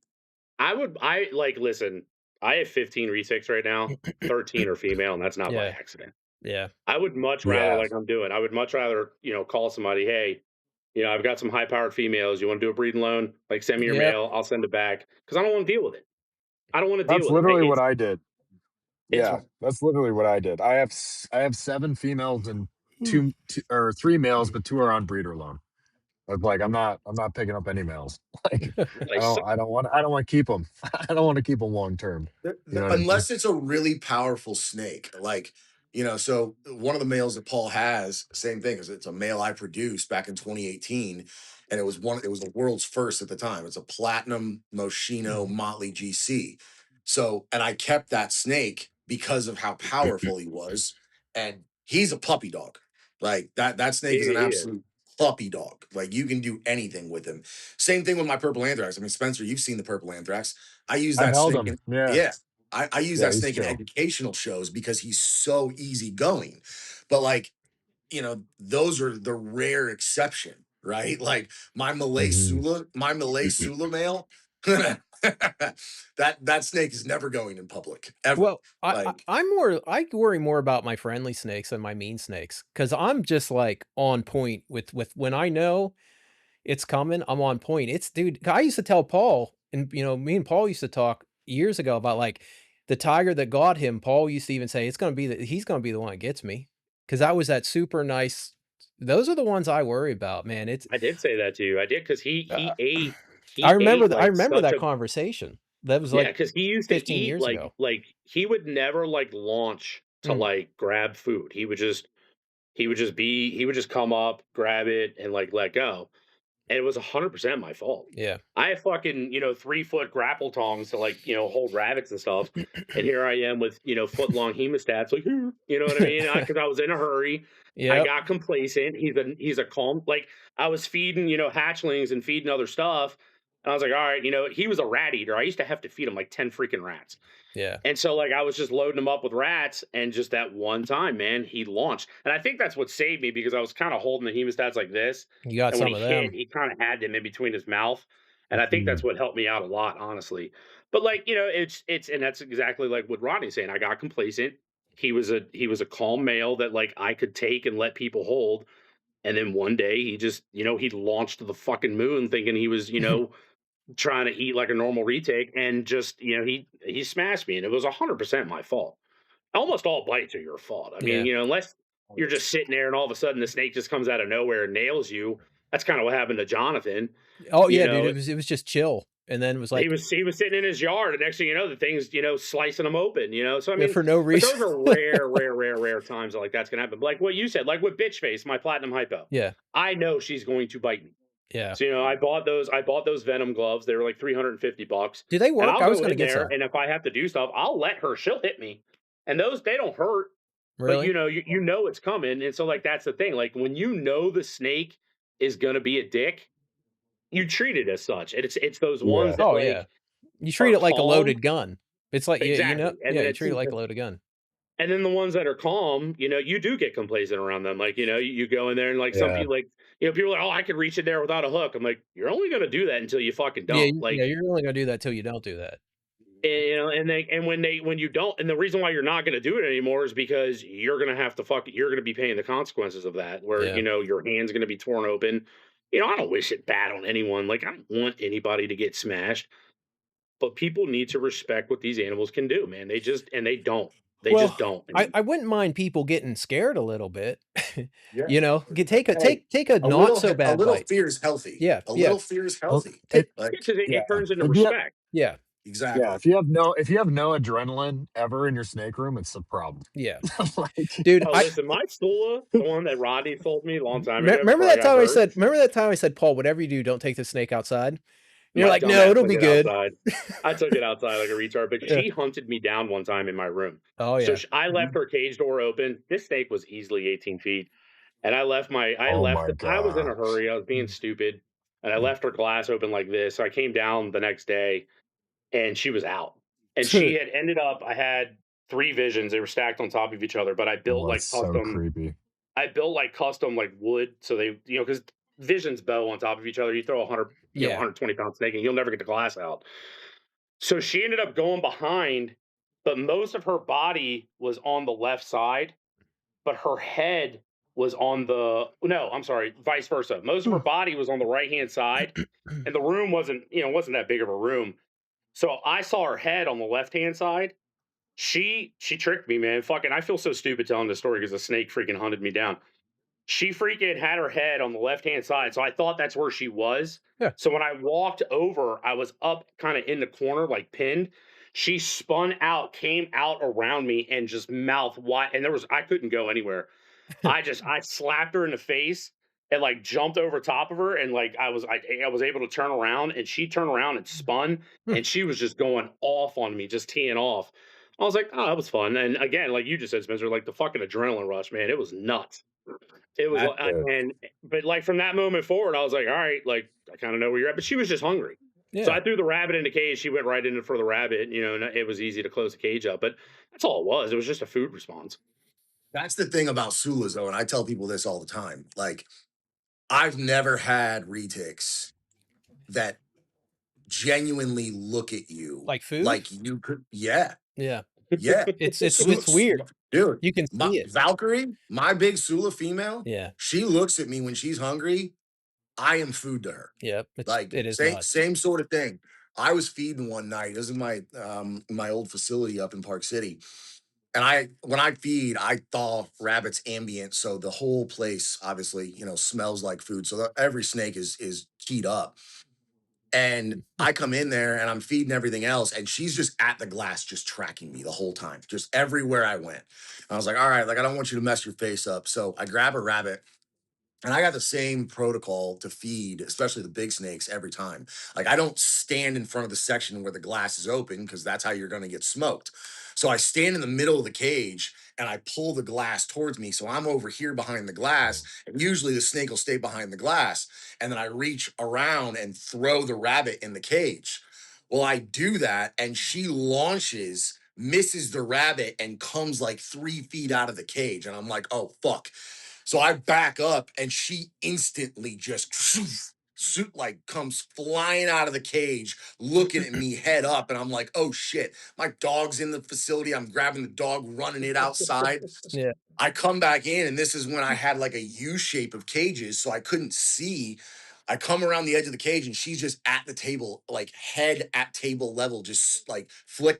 I like, listen, I have 15 retics right now. 13 are female, and that's not by Yeah. accident. Yeah. I would much rather, yeah. like I'm doing, I would much rather, call somebody, hey, I've got some high powered females. You want to do a breeding loan? Like, send me your Yep. male. I'll send it back because I don't want to deal with it. I don't want to deal That's with it. literally what It's, I did. it's, Yeah, that's literally what I did. I have 7 females and two or 3 males, but 2 are on breeder loan. I was like, I'm not picking up any males. Like, like, so, I don't want to keep them. I don't want to keep them long term. You know what I mean? Unless it's a really powerful snake, like so one of the males that Paul has, same thing, because it's a male I produced back in 2018, and it was the world's first at the time. It's a platinum Moschino Motley GC. So, and I kept that snake because of how powerful he was, and he's a puppy dog. Like that snake is an he is. absolute puppy dog. Like you can do anything with him. Same thing with my purple anthrax. I mean, Spencer, you've seen the purple anthrax. I use I've that held snake them. in, Yeah, yeah. I use yeah, that he's snake in chill. educational shows because he's so easygoing. But like, those are the rare exception, right? Like Mhm. My Malay Sula male, that snake is never going in public ever. Well, Like, I worry more about my friendly snakes than my mean snakes because I'm just like on point with when I know it's coming, I'm on point. Dude, I used to tell Paul, and me and Paul used to talk years ago about like the tiger that got him. Paul used to even say he's gonna be the one that gets me because I was that super nice. Those are the ones I worry about, man. I did say that to you. I did because Uh, I he remember ate I like remember such that a conversation. That was yeah, like because he used to 15 eat years ago. like he would never like launch to Mm, like grab food. He would just come up, grab it, and like let go. And it was 100% my fault. yeah. I have fucking, 3-foot grapple tongs to like, hold rabbits and stuff. And here I am with, foot long hemostats, like, you know what I mean? Because I was in a hurry. I Yep. got complacent. He's a calm, like I was feeding, hatchlings and feeding other stuff. And I was like, all right, he was a rat eater. I used to have to feed him like 10 freaking rats. Yeah. And so, like, I was just loading him up with rats, and just that one time, man, he launched. And I think that's what saved me because I was kind of holding the hemostats like this. You got And when some he of hit, them. he kind of had them in between his mouth. And I think that's Mhm. what helped me out a lot, honestly. But like, and that's exactly like what Rodney's saying. I got complacent. He was a calm male that like I could take and let people hold. And then one day he just, he launched to the fucking moon thinking he was, trying to eat like a normal retake, and just, he smashed me, and it was 100% my fault. Almost all bites are your fault. I mean, Yeah. unless you're just sitting there and all of a sudden the snake just comes out of nowhere and nails you. That's kind of what happened to Jonathan. Oh You yeah, dude. know, It was just chill, and then it was he like was sitting in his yard, and next thing you know, the thing's slicing him open. So I mean, for no but reason. those are rare times that, like, that's gonna happen. But like what you said, like with Bitch Face, my platinum hypo. Yeah. I know she's going to bite me. Yeah. So I bought those Venom gloves. They were like $350. Do they And work? I'll I was go gonna in get there, some. and if I have to do stuff, I'll let her. She'll hit me, and those, they don't hurt. But Really? you know it's coming, and so like that's the thing. Like when you know the snake is gonna be a dick, you treat it as such. And it's those ones Yeah. that Oh like yeah. You treat are it like a calm. loaded gun. It's like Exactly. And yeah, then you it's treat it like a loaded gun. and then the ones that are calm, you do get complacent around them. Like, you go in there and like some Yeah. people like, people are like, oh, I could reach in there without a hook. I'm like, you're only gonna do that until you fucking Yeah, don't. Like, you're only gonna do that till you don't do that. and when you don't, and the reason why you're not going to do it anymore is because you're going to have to you're going to be paying the consequences of that, where Yeah. your hand's going to be torn open. I don't wish it bad on anyone. Like, I don't want anybody to get smashed, but people need to respect what these animals can do, man. They just Well, don't. I wouldn't mind people getting scared a little bit. Yeah. Take a Hey, take a not so a bad little bite. fear is healthy. Yeah, A yeah, little fear is Well, healthy. it, Like, Because yeah. it turns into If you have, respect. yeah, yeah, exactly. if you have no adrenaline ever in your snake room, it's a problem. yeah. Like, Dude, Oh, listen, my Stula, the one that Rodney sold me a long time ago remember before I that got time I hurt. said, Paul, whatever you do, don't take the snake outside. And you're My like, no, dumbass it'll took be it good. outside. I took it outside like a retard, but Yeah. she hunted me down one time in my room. Oh So yeah. I left her cage door open. This snake was easily 18 feet. And I oh my I was in a god. hurry. I was being stupid. And I left her glass open like this. So I came down the next day and she was out. And she had ended up, I had 3 visions. They were stacked on top of each other, but Oh, that's so creepy. I built like custom like wood. So they, because visions bow on top of each other. You throw 100, Yeah. 120-pound snake and you'll never get the glass out. So she ended up going behind, but most of her body was on the left side, but her head was on the, no, I'm sorry, vice versa. Most of her body was on the right-hand side, and the room wasn't that big of a room. So I saw her head on the left-hand side. She tricked me, man. Fucking, I feel so stupid telling this story because the snake freaking hunted me down. She freaking had her head on the left-hand side, so I thought that's where she was. Yeah. So when I walked over, I was up kind of in the corner, like pinned. She spun out, came out around me, and just mouth wide. And I couldn't go anywhere. I slapped her in the face and like jumped over top of her, and like I was able to turn around, and she turned around and spun, and she was just going off on me, just teeing off. I was like, oh, that was fun. And again, like you just said, Spencer, like the fucking adrenaline rush, man, it was nuts. It was, but like from that moment forward, I was like, all right, like I kind of know where you're at. But she was just hungry. Yeah. So I threw the rabbit in the cage. She went right in for the rabbit, and it was easy to close the cage up. But that's all it was. It was just a food response. That's the thing about Sulas, though, and I tell people this all the time. Like, I've never had retics that genuinely look at you Like food? like you could. Yeah, Yeah. yeah. It's weird. Dude. You can see it. Valkyrie, my big Sula female. Yeah. She looks at me when she's hungry. I am food to her. Yeah. Like, It is same sort of thing. I was feeding one night. This is my old facility up in Park City. And when I feed, I thaw rabbits ambient, so the whole place obviously, smells like food. So every snake is keyed up. And I come in there and I'm feeding everything else, and she's just at the glass, just tracking me the whole time, just everywhere I went. I was like, all right, like I don't want you to mess your face up. So I grab a rabbit. And I got the same protocol to feed, especially the big snakes, every time. Like, I don't stand in front of the section where the glass is open because that's how you're going to get smoked. So I stand in the middle of the cage and I pull the glass towards me. So I'm over here behind the glass. And usually the snake will stay behind the glass. And then I reach around and throw the rabbit in the cage. Well, I do that and she launches, misses the rabbit, and comes like 3 feet out of the cage. And I'm like, oh, fuck. So I back up and she instantly just suit like comes flying out of the cage, looking at me head up, and I'm like, oh shit, my dog's in the facility. I'm grabbing the dog, running it outside. Yeah. I come back in, and this is when I had like a U shape of cages, so I couldn't see. I come around the edge of the cage, and she's just at the table, like head at table level, just like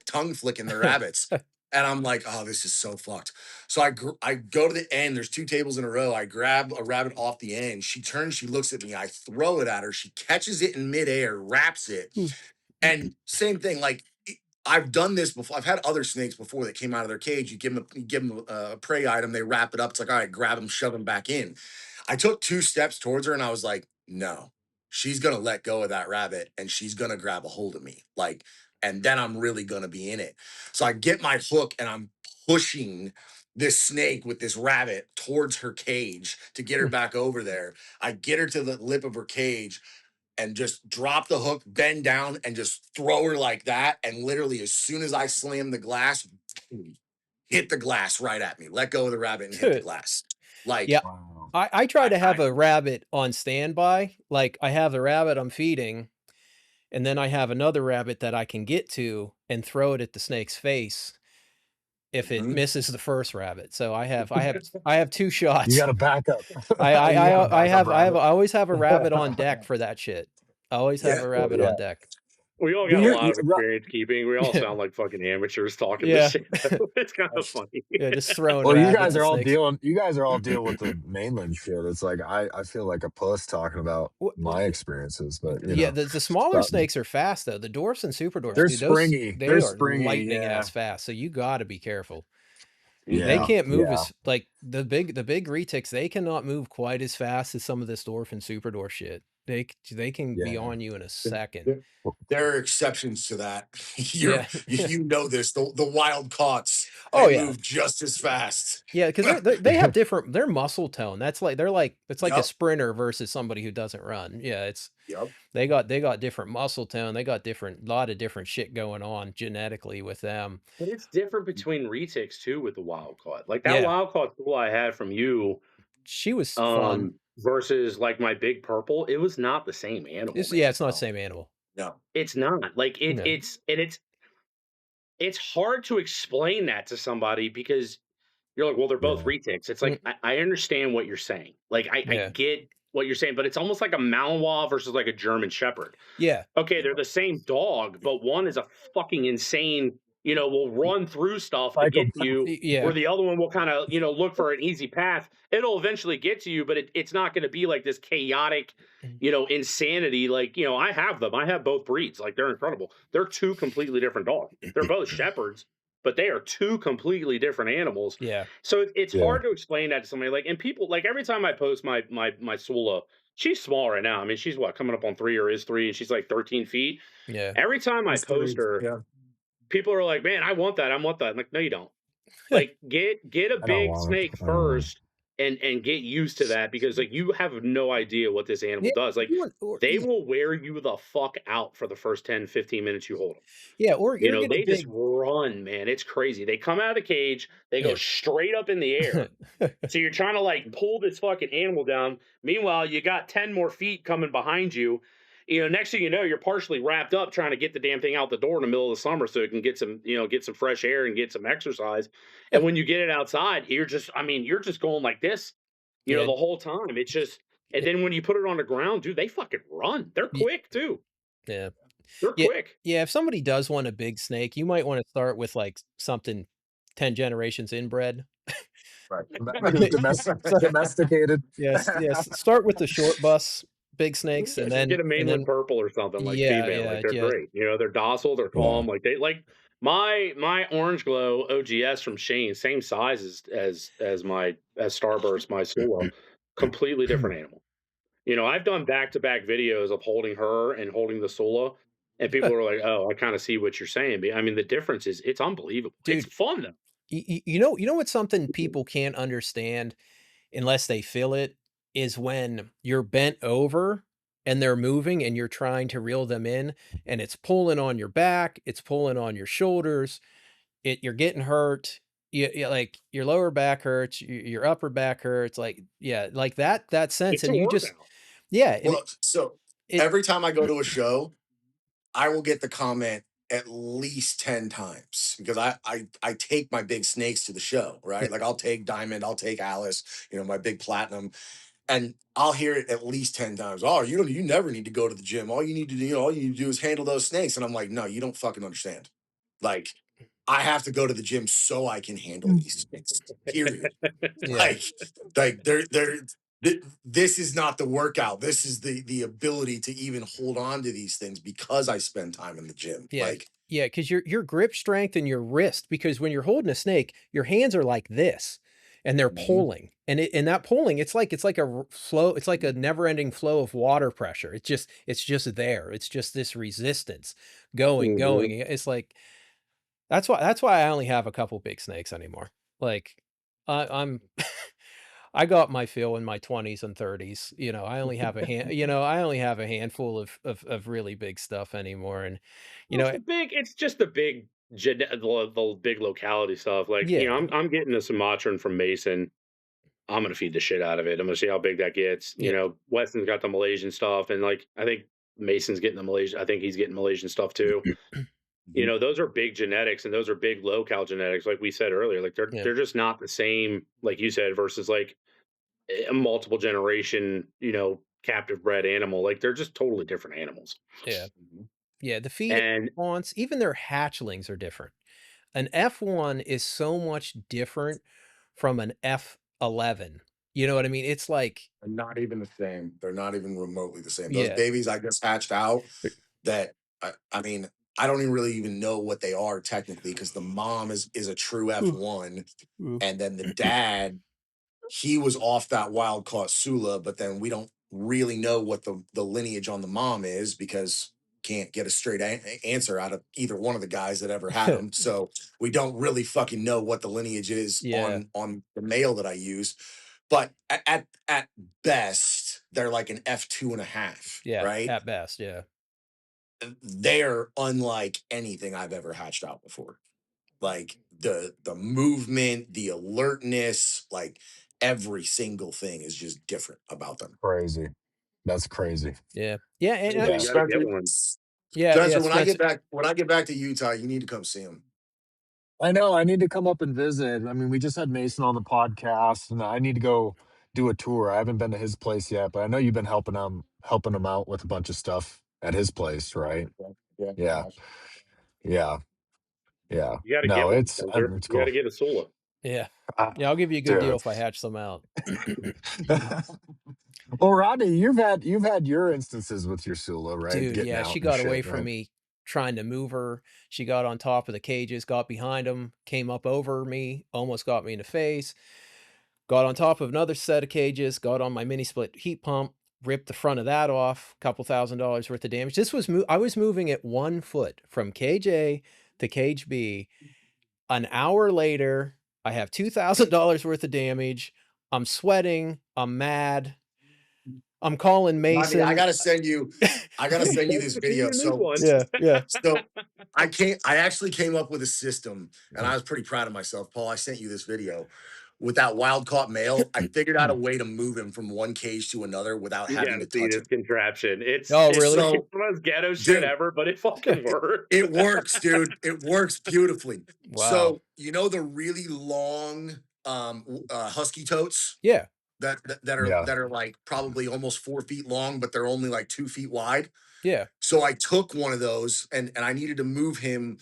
tongue flicking the rabbits. And I'm like, oh, this is so fucked. So I go to the end. There's 2 tables in a row. I grab a rabbit off the end. She turns, she looks at me. I throw it at her. She catches it in midair, wraps it. And same thing, like I've done this before. I've had other snakes before that came out of their cage. You give them a prey item, they wrap it up. It's like, all right, grab them, shove them back in. I took 2 steps towards her, and I was like, no, she's gonna let go of that rabbit, and she's gonna grab a hold of me, like, and then I'm really gonna be in it. So I get my hook, and I'm pushing this snake with this rabbit towards her cage to get her back over there. I get her to the lip of her cage and just drop the hook, bend down, and just throw her like that. And literally, as soon as I slam the glass, hit the glass right at me. Let go of the rabbit and hit the glass. Like, Yeah. Wow. I try to have a rabbit on standby. Like I have the rabbit I'm feeding, and then I have another rabbit that I can get to and throw it at the snake's face if it misses the first rabbit. So I have 2 shots. You got a backup. I always have a rabbit on deck for that shit. I always have a rabbit on deck. We all got a lot of experience keeping. We all sound like fucking amateurs talking this shit. It's kind of funny. Yeah, just throwing. Well, you guys are all dealing with the mainland shit. It's like I feel like a puss talking about my experiences, but yeah, the smaller snakes are fast though. The dwarfs and super dwarfs, they're dude, springy. They're springy, lightning ass fast. So you got to be careful. Yeah, they can't move as like the big retics. They cannot move quite as fast as some of this dwarf and super dwarf shit. They can be on you in a second. There are exceptions to that. You know this. The wild caughts. Oh they move just as fast. Yeah, because they have different. Their muscle tone. It's like a sprinter versus somebody who doesn't run. Yeah, they got different muscle tone. They got lot of different shit going on genetically with them. But it's different between retics too with the wild caught. Like that wild caught tool I had from you. She was fun. Versus like my big purple, it was not the same animal. It's not the same animal. No, it's not. Like it's hard to explain that to somebody because you're like, well, they're both retics. It's like I understand what you're saying. Like I get what you're saying, but it's almost like a Malinois versus like a German Shepherd. Yeah. Okay, they're the same dog, but one is a fucking insane. Will run through stuff to get to you, where the other one will kind of, look for an easy path. It'll eventually get to you, but it's not going to be like this chaotic, insanity. Like, I have them. I have both breeds. Like, they're incredible. They're 2 completely different dogs. They're both shepherds, but they are 2 completely different animals. Yeah. So it's hard to explain that to somebody. Like, and people, like, every time I post my Sula, she's small right now. I mean, she's coming up on 3 or is 3, and she's like 13 feet. Yeah. Every time I post her, people are like, man, I want that. I'm like, no, you don't. Like, get a big snake first and get used to that, because like you have no idea what this animal does. Like they will wear you the fuck out for the first 10, 15 minutes you hold them. Yeah, or they just run, man. It's crazy. They come out of the cage, they go straight up in the air. So you're trying to like pull this fucking animal down. Meanwhile, you got 10 more feet coming behind you. Next thing you know, you're partially wrapped up trying to get the damn thing out the door in the middle of the summer so it can get some, get some fresh air and get some exercise. And when you get it outside, you're just going like this, the whole time. It's just, and then when you put it on the ground, dude, they fucking run. They're quick too. Yeah. They're quick. Yeah. If somebody does want a big snake, you might want to start with like something 10 generations inbred. Right. Domesticated. Yes. Start with the short bus. Big snakes, and then get a mainland purple or something like female. Like they're great. They're docile, they're calm. Like they like my orange glow OGS from Shane, same size as Starburst, my Sula, completely different animal. I've done back-to-back videos of holding her and holding the Sula, and people are like, "Oh, I kind of see what you're saying." But I mean, the difference is it's unbelievable. Dude, it's fun though. You know what's something people can't understand unless they feel it, is when you're bent over and they're moving and you're trying to reel them in, and it's pulling on your back, it's pulling on your shoulders, you're getting hurt. You like your lower back hurts, your upper back hurts, like like that sense, and you just well, so every time I go to a show, I will get the comment at least 10 times because I take my big snakes to the show, right? Like I'll take Diamond, I'll take Alice, my big platinum, and I'll hear it at least 10 times. Oh, you never need to go to the gym. All you need to do, all you need to do is handle those snakes. And I'm like, no, you don't fucking understand. Like, I have to go to the gym so I can handle these snakes. Period. Yeah. Like this is not the workout. This is the ability to even hold on to these things because I spend time in the gym. Yeah. Like, Yeah, because your grip strength and your wrist, because when you're holding a snake, your hands are like this and they're pulling. And that pulling, it's like a flow, it's like a never-ending flow of water pressure. It's just there. It's just this resistance going. It's like that's why I only have a couple big snakes anymore. Like I'm I got my fill in my 20s and 30s. I only have I only have a handful of really big stuff anymore. And It's just the big the big locality stuff. Like, yeah. I'm getting a Sumatran from Mason. I'm gonna feed the shit out of it. I'm gonna see how big that gets. Yeah. Weston's got the Malaysian stuff, and like I think Mason's getting the Malaysian. I think he's getting Malaysian stuff too. Those are big genetics, and those are big locale genetics. Like we said earlier, like they're just not the same. Like you said, versus like a multiple generation, captive bred animal. Like they're just totally different animals. Yeah. Yeah. The feeding And response, even their hatchlings are different. An F1 is so much different from an F11. You know what I mean? It's like they're not even the same. They're not even remotely the same. Those Yeah. babies I just hatched out, that I mean, I don't even really know what they are technically because the mom is a true F1, and then the dad, he was off that wild caught Sula, but then we don't really know what the lineage on the mom is because can't get a straight answer out of either one of the guys that ever had them. So we don't really fucking know what the lineage is Yeah. on the male that I use. But at best, they're like an F2.5, Yeah. right? At best. Yeah. They're unlike anything I've ever hatched out before. Like the movement, the alertness, like every single thing is just different about them. Crazy. That's crazy. Yeah. Yeah. And you gotta get one. Spencer, when Spencer. I get back to Utah, you need to come see him. I know. I need to come up and visit. I mean, we just had Mason on the podcast, and I need to go do a tour. I haven't been to his place yet, but I know you've been helping him out with a bunch of stuff at his place, right? Yeah. Yeah. Yeah. You gotta get No, one, it's Spencer. it's You cool. gotta get a Sula. Yeah. Uh, Yeah. I'll give you a good deal dude. if I hatch some out. Well, Rodney, you've had your instances with your Sula, right? Dude, Getting yeah, out she and got away shit, from right? me trying to move her. She got on top of the cages, got behind them, came up over me, almost got me in the face. Got on top of another set of cages, got on my mini split heat pump, ripped the front of that off, couple $1,000s worth of damage. This was I was moving at 1 foot from cage A to cage B. An hour later, I have $2,000 worth of damage. I'm sweating. I'm mad. I'm calling Mason. I gotta send you this video. So yeah. So I actually came up with a system, and I was pretty proud of myself. Paul, I sent you this video. With that wild caught male, I figured out a way to move him from one cage to another without You having gotta to see touch this him. contraption. It's really? like the most ghetto shit ever, but it fucking works. It works, dude. It works beautifully. Wow. So the really long husky totes? Yeah. That are like probably almost 4 feet long, but they're only like 2 feet wide. Yeah. So I took one of those and I needed to move him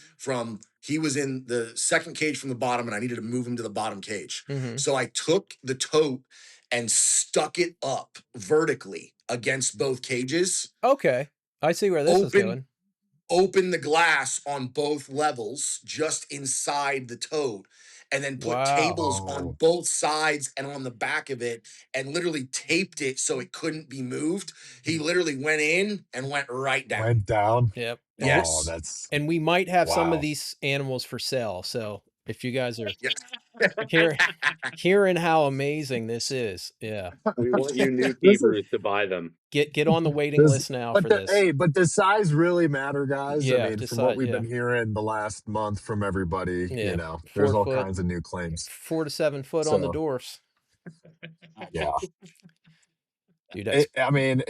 he was in the second cage from the bottom, and I needed to move him to the bottom cage. Mm-hmm. So I took the tote and stuck it up vertically against both cages. Okay. I see where this is going. Open the glass on both levels, just inside the tote, and then put cables on both sides and on the back of it, and literally taped it so it couldn't be moved. He literally went in and went right down. Went down? Yep. Yes. Oh, that's... And we might have some of these animals for sale. So if you guys are hearing how amazing this is, yeah. We want you new keepers to buy them. Get on the waiting list now for this. Hey, but does size really matter, guys? Yeah, I mean, from what we've been hearing the last month from everybody, there's all kinds of new claims. 4 to 7 foot on the dwarfs. Yeah. Dude, that's I mean,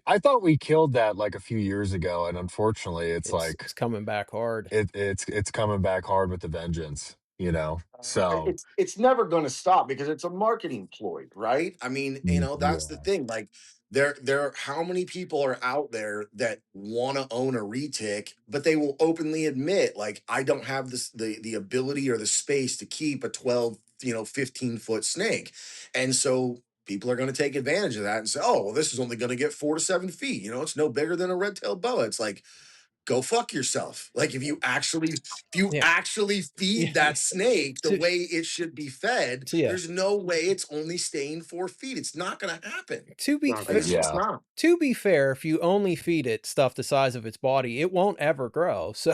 I thought we killed that like a few years ago, and unfortunately, it's like it's coming back hard. it's coming back hard with the vengeance, you know. So It's never going to stop because it's a marketing ploy, right? I mean, that's the yeah, thing. Like there how many people are out there that want to own a retic, but they will openly admit, like, I don't have the ability or the space to keep a 12, 15-foot snake. And so people are going to take advantage of that and say, oh, well, this is only going to get 4 to 7 feet. It's no bigger than a red-tailed boa. It's like, go fuck yourself. Like, Yeah. if you actually Yeah. feed that snake the So, way it should be fed, so yeah. there's no way it's only staying 4 feet. It's not going to happen. To be Not Like, gonna it's fair, just yeah. not. to be fair, if you only feed it stuff the size of its body, it won't ever grow. So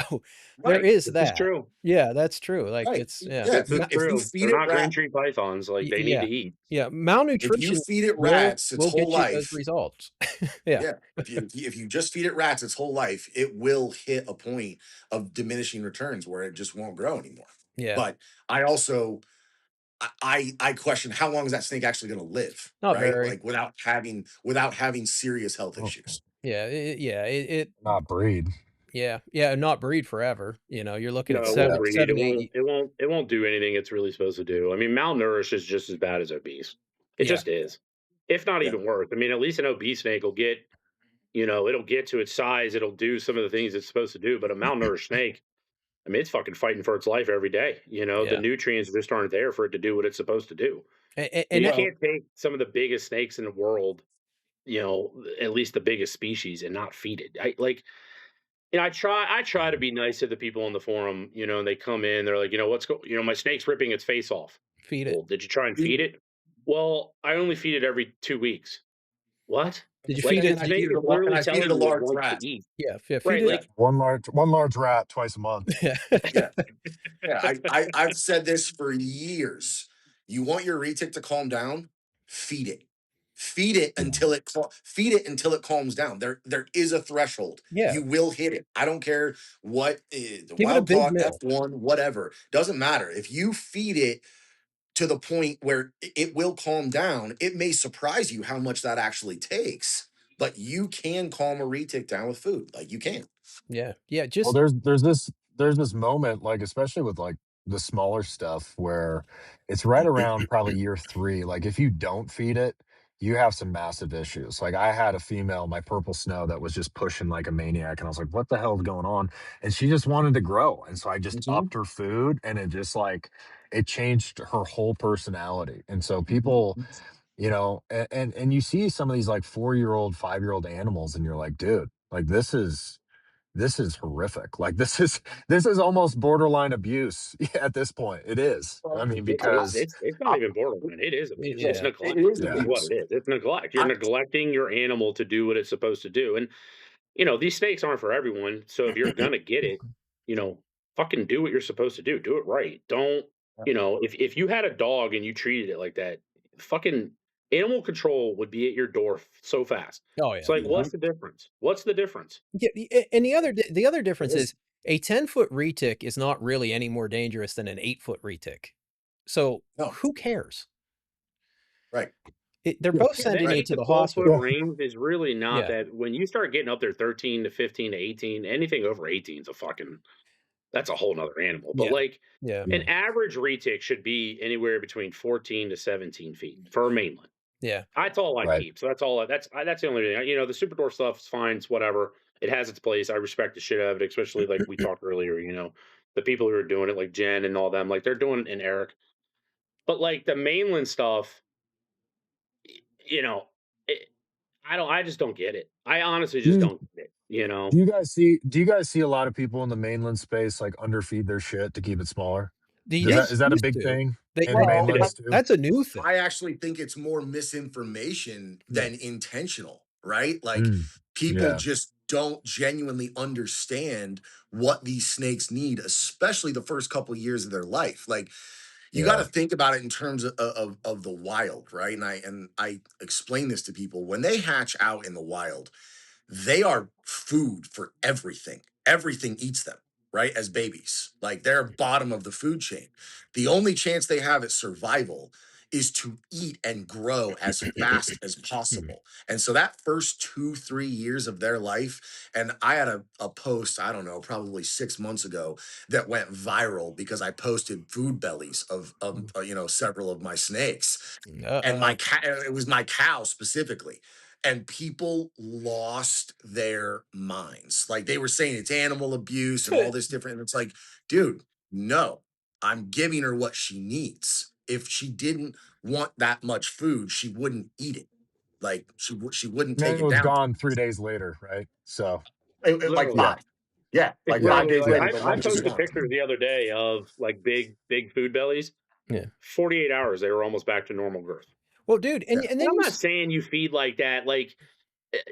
there Right. is This is that. true. Yeah, that's true. Like Right. it's yeah. Yeah. This If is you, if you true. feed They're it not green rat, tree pythons. Like they need Yeah. to eat. Yeah, if you malnutrition feed it rats its will whole get you those life, results. Yeah. yeah. If you just feed it rats its whole life, it will hit a point of diminishing returns where it just won't grow anymore. Yeah. But I also I question how long is that snake actually going to live, Not right? very. Like without having serious health Oh, issues. Yeah, it not breed. yeah, not breed forever. You're looking No, at it won't Yeah. breed. It 7, won't. 8. It won't. It won't do anything it's really supposed to do. I mean, malnourished is just as bad as obese. It Yeah. just is, if not Yeah. even worse. I mean, at least an obese snake will get, it'll get to its size. It'll do some of the things it's supposed to do. But a malnourished snake, I mean, it's fucking fighting for its life every day. The Yeah. nutrients just aren't there for it to do what it's supposed to do. And You that, Well, can't take some of the biggest snakes in the world, at least the biggest species, and not feed it. I try to be nice to the people on the forum, and they come in, they're like, my snake's ripping its face off. feed it. Well, did you try and feed it? Well, I only feed it every 2 weeks. What? Did you Like feed the it? and I snake feed it is a literally I feed telling it a you it large wants to rat. eat. Yeah, feed Right, it. like One large rat twice a month. Yeah. Yeah. Yeah. I've said this for years. You want your retic to calm down? Feed it. Feed it Yeah. until it calms down. There is a threshold. Yeah. You will hit it. I don't care what the Give it a wild big caught meal. F1, whatever. Doesn't matter. If you feed it to the point where it will calm down, it may surprise you how much that actually takes. But you can calm a retic down with food. Like, you can. Yeah. Yeah, Well, just there's this moment, like especially with like the smaller stuff, where it's right around probably year 3. Like if you don't feed it, you have some massive issues. Like I had a female, my purple snow, that was just pushing like a maniac, and I was like, "What the hell is going on?" And she just wanted to grow, and so I just Mhm. upped her food, and it just like it changed her whole personality. And so people, and you see some of these like 4-year-old, 5-year-old animals, and you're like, dude, like this is horrific. Like this is almost borderline abuse at this point. It is. I Well, mean, it's it's because it's it's not I, even borderline. It is abuse. It's yeah. it neglect. is Is yeah, what abuse. it is. It's neglect. You're I, neglecting your animal to do what it's supposed to do. And these snakes aren't for everyone. So if you're gonna get it, fucking do what you're supposed to do. Do it right. Don't, if you had a dog and you treated it like that, fucking animal control would be at your door so fast. Oh It's yeah. like, Mhm. what's the difference? What's the difference? Yeah, and the other difference It is a 10-foot retic is not really any more dangerous than an 8-foot retic. So No, who cares? right, They're yeah, both Yeah, that sending you to the 8 to 12 foot hospital. yeah. range is really not Yeah. that. When you start getting up there 13 to 15 to 18, anything over 18 is that's a whole nother animal. But Yeah. like Yeah. an average retic should be anywhere between 14 to 17 feet for a mainland. Yeah. That's all I Right. keep. So that's the only thing. The super dwarf stuff is fine. It's whatever. It has its place. I respect the shit out of it, especially like we talked earlier. The people who are doing it, like Jen and all them, like they're doing it, and Eric. But like the mainland stuff, you know, it, I just don't get it. I honestly just Do don't get it. do you guys see a lot of people in the mainland space like underfeed their shit to keep it smaller? They Does that Yes. is that a used big to. thing They in the they well, mainlands too? that's a new thing. I actually think it's more misinformation Yeah. than intentional, right? Like, Mm, people yeah, just don't genuinely understand what these snakes need, especially the first couple years of their life. Like, you got to yeah, think about it in terms of the wild, right? And I explain this to people when they hatch out in the wild, they are food for everything. Everything eats them, right? As babies, like they're bottom of the food chain. The only chance they have at survival is to eat and grow as fast as possible. And so that first 2-3 years of their life, and I had a post, I don't know, probably 6 months ago that went viral because I posted food bellies of several of my snakes, and my cat, it was my cow specifically. And people lost their minds. Like they were saying it's animal abuse and all this different. And it's like, dude, no, I'm giving her what she needs. If she didn't want that much food, she wouldn't eat it. Like she wouldn't And then take it it was down. gone 3 days later, right? So Like Literally. yeah, 5. Yeah, It's like yeah, five literally days like yeah. later, the I lunch is posted gone. pictures the other day of like big food bellies. Yeah. 48 hours, they were almost back to normal girth. Well, dude, and Yeah. then And I'm you not saying you feed like that. Like,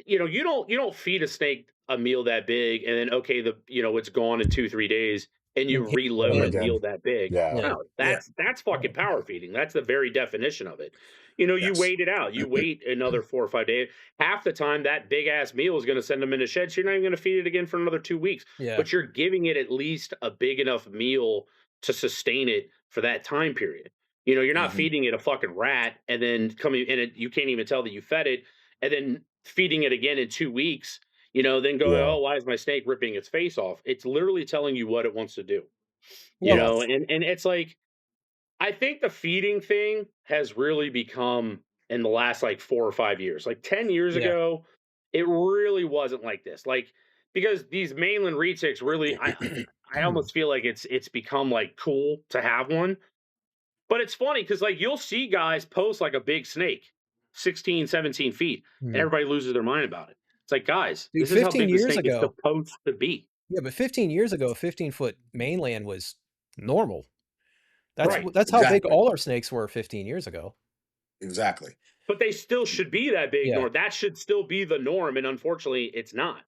you don't feed a snake a meal that big and then okay, it's gone in 2-3 days and you And reload then a meal again, that big. yeah, yeah. No, Yeah. that's fucking power feeding. That's the very definition of it. You Yes. wait it out. You wait another 4 or 5 days. Half the time that big ass meal is going to send them in the shed. So you're not even going to feed it again for another 2 weeks. Yeah. But you're giving it at least a big enough meal to sustain it for that time period. You're not Mhm. feeding it a fucking rat and then coming in it, you can't even tell that you fed it and then feeding it again in 2 weeks, then going, yeah, oh, why is my snake ripping its face off? It's literally telling you what it wants to do, Well, yes, and it's like, I think the feeding thing has really become in the last like 4 or 5 years. Like 10 years yeah. ago, it really wasn't like this. Like because these mainland retics really, I almost feel like it's become like cool to have one. But it's funny because like you'll see guys post like a big snake, 16, 17 feet, and everybody loses their mind about it. It's like, guys, Dude, this is how 15 big the years snake is ago. supposed to be. Yeah, but 15 years ago, a 15-foot mainland was normal. Right. That's how big Exactly. all our snakes were 15 years ago. Exactly. But they still should be that big, Yeah. norm. That should still be the norm. And unfortunately, it's not.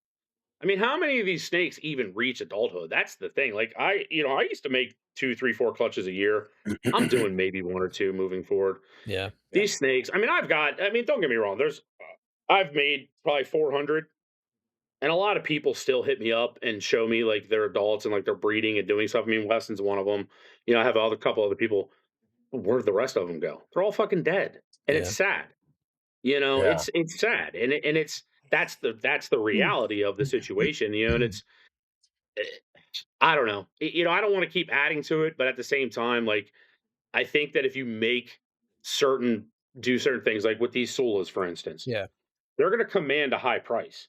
I mean, how many of these snakes even reach adulthood? That's the thing. Like I used to make 2, 3, 4 clutches a year. I'm doing maybe 1 or 2 moving forward. Yeah. These snakes, I mean, don't get me wrong. I've made probably 400, and a lot of people still hit me up and show me like they're adults and like they're breeding and doing stuff. I mean, Weston's one of them. I have a couple other people. Where'd the rest of them go? They're all fucking dead, and it's Yeah. sad. yeah. It's sad, and that's the reality of the situation. And it's eh, I don't know. I don't want to keep adding to it, but at the same time, like I think that if you do certain things, like with these Sulas, for instance, Yeah. they're going to command a high price.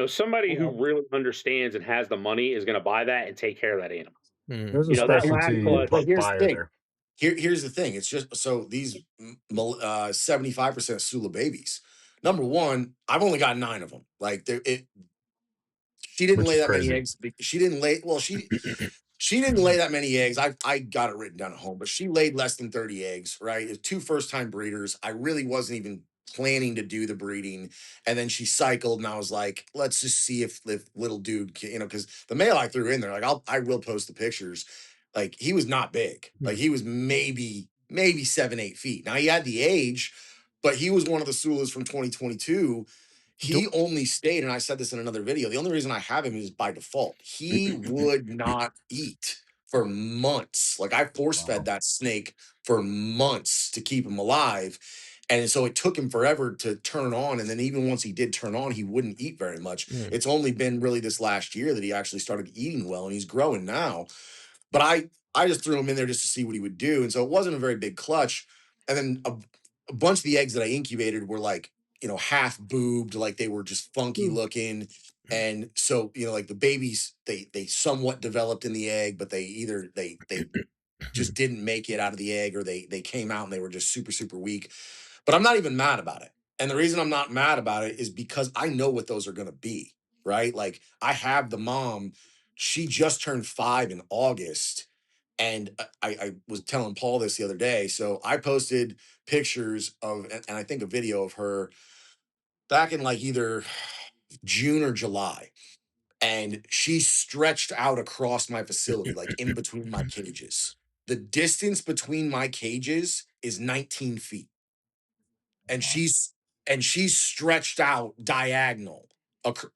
Somebody who Well, really understands and has the money is going to buy that and take care of that animal. Mm. there's a That last specialty clutch, But here's the buyer thing. there. Here's the thing. It's just so these 75% Sula babies. Number one, I've only got 9 of them. Like she didn't Which lay is that many crazy. eggs. She didn't lay. Well, she didn't lay that many eggs. I got it written down at home, but she laid less than 30 eggs. Right, it's 2 first-time breeders. I really wasn't even planning to do the breeding, and then she cycled, and I was like, let's just see if little dude, because the male I threw in there, like I will post the pictures. Like he was not big. Like he was maybe 7-8 feet. Now he had the age, but he was one of the Sulas from 2022. Do- He only stayed, and I said this in another video. The only reason I have him is by default. He would not eat for months. Like I force fed Wow. that snake for months to keep him alive. And so it took him forever to turn on. And then even once he did turn on, he wouldn't eat very much. Mm. It's only been really this last year that he actually started eating well, and he's growing now. But I just threw him in there just to see what he would do. And so it wasn't a very big clutch. And then a bunch of the eggs that I incubated were like, half boobed, like they were just funky looking. And so, like the babies, they somewhat developed in the egg, but they either they just didn't make it out of the egg, or they came out and they were just super, super weak. But I'm not even mad about it. And the reason I'm not mad about it is because I know what those are going to be, right? Like I have the mom, she just turned 5 in August. And I was telling Paul this the other day. So I posted pictures of, and I think a video of her back in like either June or July. And she stretched out across my facility, like in between my cages. The distance between my cages is 19 feet. And she's stretched out diagonal,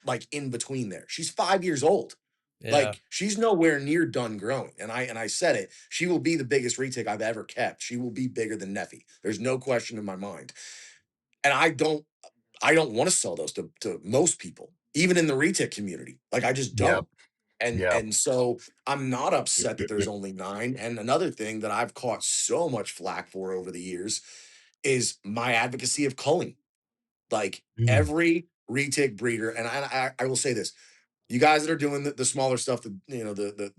like in between there. She's 5 years old. Yeah. Like, she's nowhere near done growing. And I said it. She will be the biggest retic I've ever kept. She will be bigger than Neffy. There's no question in my mind. And I don't want to sell those to most people, even in the retic community. Like, I just don't. Yep. And so I'm not upset that there's only 9. And another thing that I've caught so much flack for over the years is my advocacy of culling. Like, every retic breeder, and I will say this: you guys that are doing the smaller stuff, the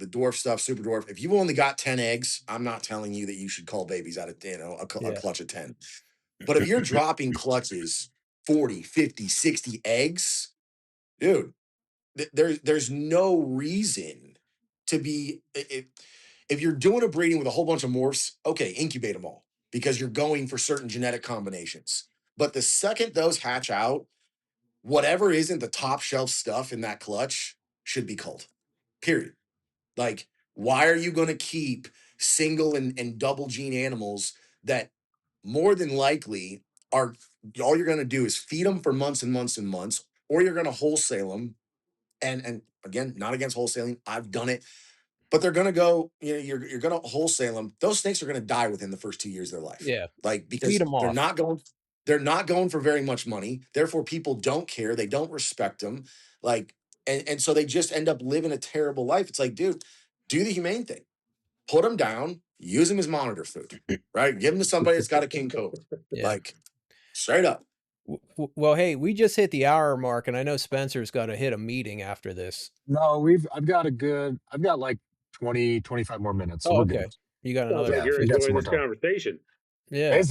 dwarf stuff, super dwarf, if you've only got 10 eggs, I'm not telling you that you should cull babies out of a clutch of 10. But if you're dropping clutches 40, 50, 60 eggs, dude, there's no reason to be if you're doing a breeding with a whole bunch of morphs, okay, incubate them all because you're going for certain genetic combinations. But the second those hatch out, whatever isn't the top shelf stuff in that clutch should be culled. Period. Like, why are you going to keep single and double gene animals that more than likely are all you're going to do is feed them for months and months and months, or you're going to wholesale them. And again, not against wholesaling. I've done it, but they're going to go, you're going to wholesale them. Those snakes are going to die within the first 2 years of their life. Yeah. Like, because Feed 'em they're off. not going for very much money. Therefore, people don't care. They don't respect them. Like, and so they just end up living a terrible life. It's like, dude, do the humane thing. Put them down, use them as monitor food, right? Give them to somebody that's got a king cobra. Yeah. Like, straight up. Well, hey, we just hit the hour mark, and I know Spencer's got to hit a meeting after this. No, I've got like 20, 25 more minutes, so we're okay. good. You got Sounds another. like you're we got some enjoying more this time. conversation. Yeah. This